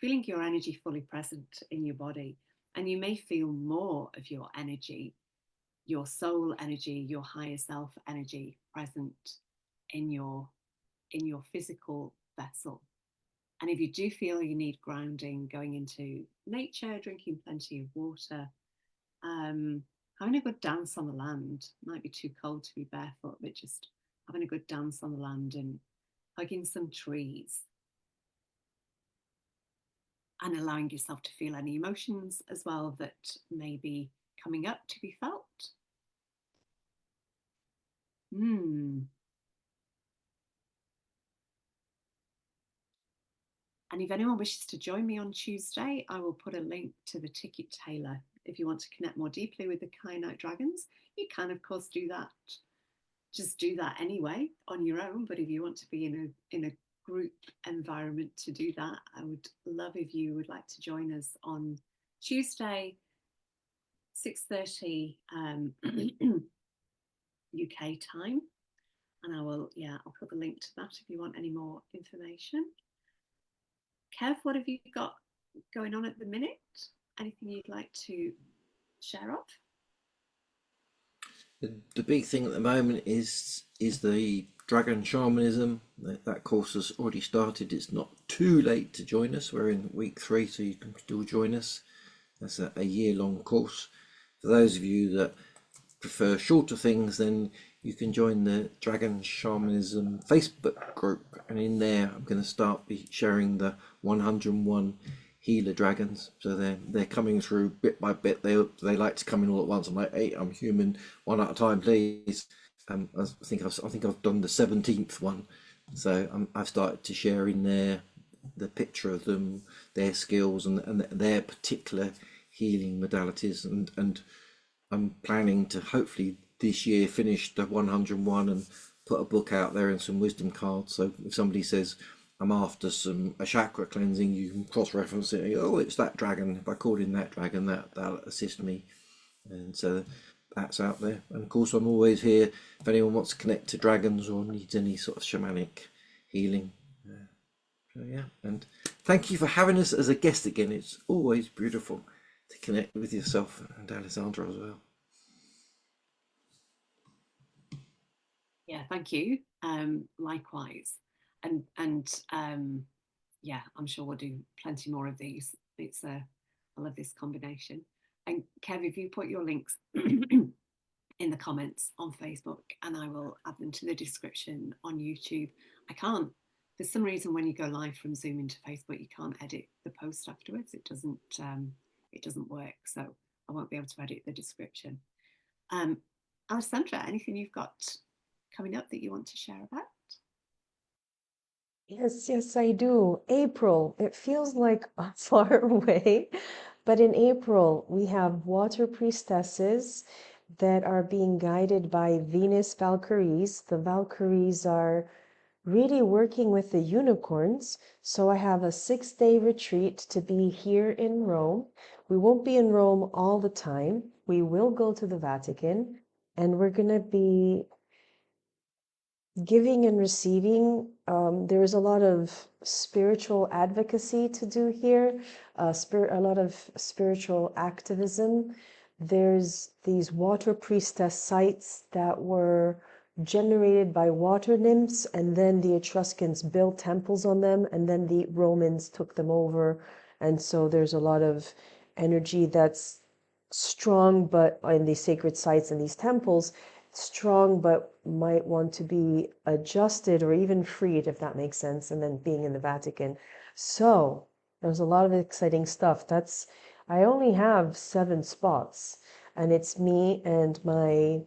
your energy fully present in your body. And you may feel more of your energy, your soul energy, your higher self energy present in your physical vessel. And if you do feel you need grounding, going into nature, drinking plenty of water, having a good dance on the land. Might be too cold to be barefoot, but just having a good dance on the land and hugging some trees, and allowing yourself to feel any emotions as well that may be coming up to be felt. Hmm. And if anyone wishes to join me on Tuesday, I will put a link to the ticket tailor. If you want to connect more deeply with the Kyanite Dragons, you can, of course, do that. Just do that anyway on your own. But if you want to be in a group environment to do that, I would love if you would like to join us on Tuesday, 6:30 UK time. And I'll put the link to that if you want any more information. Kev, what have you got going on at the minute? Anything you'd like to share off? The big thing at the moment is the dragon shamanism. That course has already started. It's not too late to join us. We're in week 3, so you can still join us. That's a year-long course. For those of you that prefer shorter things, then you can join the Dragon Shamanism Facebook group, and in there I'm going to start be sharing the 101 healer dragons. So they're coming through bit by bit. They like to come in all at once. I'm like, hey, I'm human, one at a time, please. I think I've done the 17th one, so I've started to share in there the picture of them, their skills, and their particular healing modalities, and I'm planning to hopefully this year finish the 101 and put a book out there and some wisdom cards. So if somebody says I'm after a chakra cleansing, you can cross-reference it. Oh, it's that dragon. If I called in that dragon, that'll assist me. And so that's out there. And of course, I'm always here if anyone wants to connect to dragons or needs any sort of shamanic healing. So yeah, and thank you for having us as a guest again. It's always beautiful to connect with yourself and Alessandra as well. Yeah, thank you. Likewise, and yeah, I'm sure we'll do plenty more of these. I love this combination. And Kev, if you put your links in the comments on Facebook, and I will add them to the description on YouTube. I can't, for some reason, when you go live from Zoom into Facebook, you can't edit the post afterwards. It doesn't work, so I won't be able to edit the description. Alessandra, anything you've got coming up that you want to share about? Yes, yes, I do. April, it feels like far away, but in April, we have water priestesses that are being guided by Venus Valkyries. The Valkyries are really working with the unicorns. So I have a 6-day retreat to be here in Rome. We won't be in Rome all the time. We will go to the Vatican, and we're going to be giving and receiving. There is a lot of spiritual advocacy to do here, a lot of spiritual activism. There's these water priestess sites that were generated by water nymphs, and then the Etruscans built temples on them, and then the Romans took them over. And so there's a lot of energy that's strong, but in these sacred sites and these temples, strong, but might want to be adjusted or even freed, if that makes sense, and then being in the Vatican. So there's a lot of exciting stuff. I only have 7 spots, and it's me and my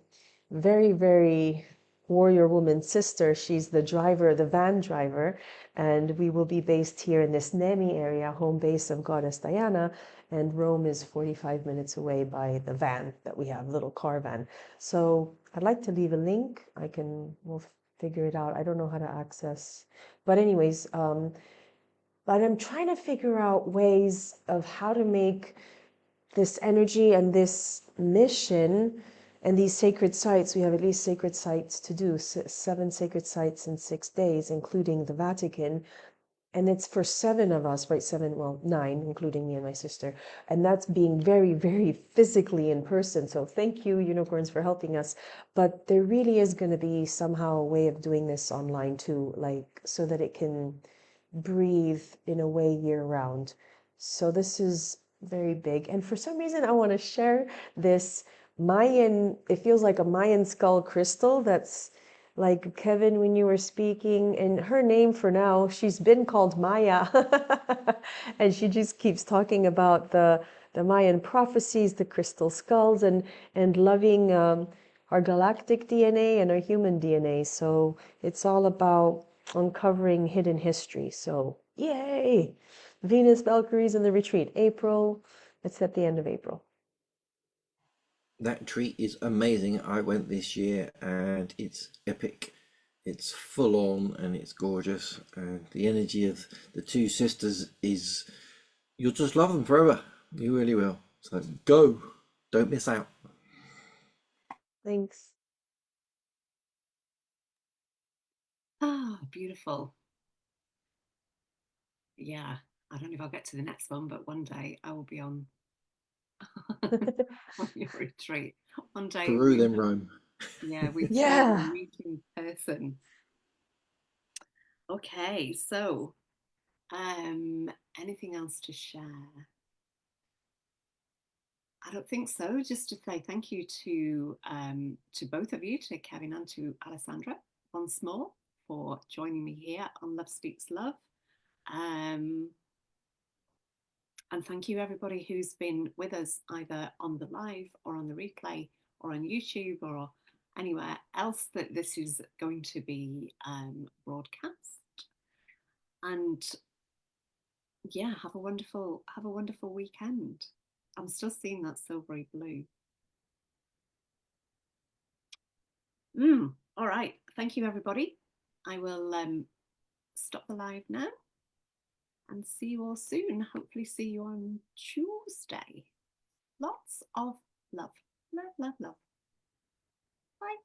very, very warrior woman sister. She's the driver, the van driver, and we will be based here in this Nemi area, home base of Goddess Diana, and Rome is 45 minutes away by the van that we have, little car van. So I'd like to leave a link. We'll figure it out. I don't know how to access, but anyways, but I'm trying to figure out ways of how to make this energy and this mission and these sacred sites. We have at least sacred sites to do, 7 sacred sites in 6 days, including the Vatican. And it's for 7 of us, right? 7, well, 9, including me and my sister. And that's being very, very physically in person. So thank you, unicorns, for helping us. But there really is going to be somehow a way of doing this online too, like so that it can breathe in a way year round. So this is very big. And for some reason, I want to share this Mayan, it feels like a Mayan skull crystal that's like Kevin when you were speaking, and her name for now, she's been called Maya. And she just keeps talking about the Mayan prophecies, the crystal skulls, and loving our galactic DNA and our human DNA. So it's all about uncovering hidden history. So yay! Venus Valkyries in the retreat, April. It's at the end of April. That treat is amazing. I went this year and it's epic. It's full on and it's gorgeous. And the energy of the 2 sisters is, you'll just love them forever. You really will. So go. Don't miss out. Thanks. Ah, beautiful. Yeah, I don't know if I'll get to the next one, but one day I will be on on your retreat. One day Peru then Rome. we two will Yeah. meet in person. Okay, so anything else to share? I don't think so. Just to say thank you to both of you, to Kevin and to Alessandra, once more for joining me here on Love Speaks Love. And thank you everybody who's been with us either on the live or on the replay or on YouTube or anywhere else that this is going to be broadcast. And yeah, have a wonderful weekend. I'm still seeing that silvery blue. All right. Thank you, everybody. I will stop the live now and see you all soon. Hopefully see you on Tuesday. Lots of love. Love, love, love. Bye.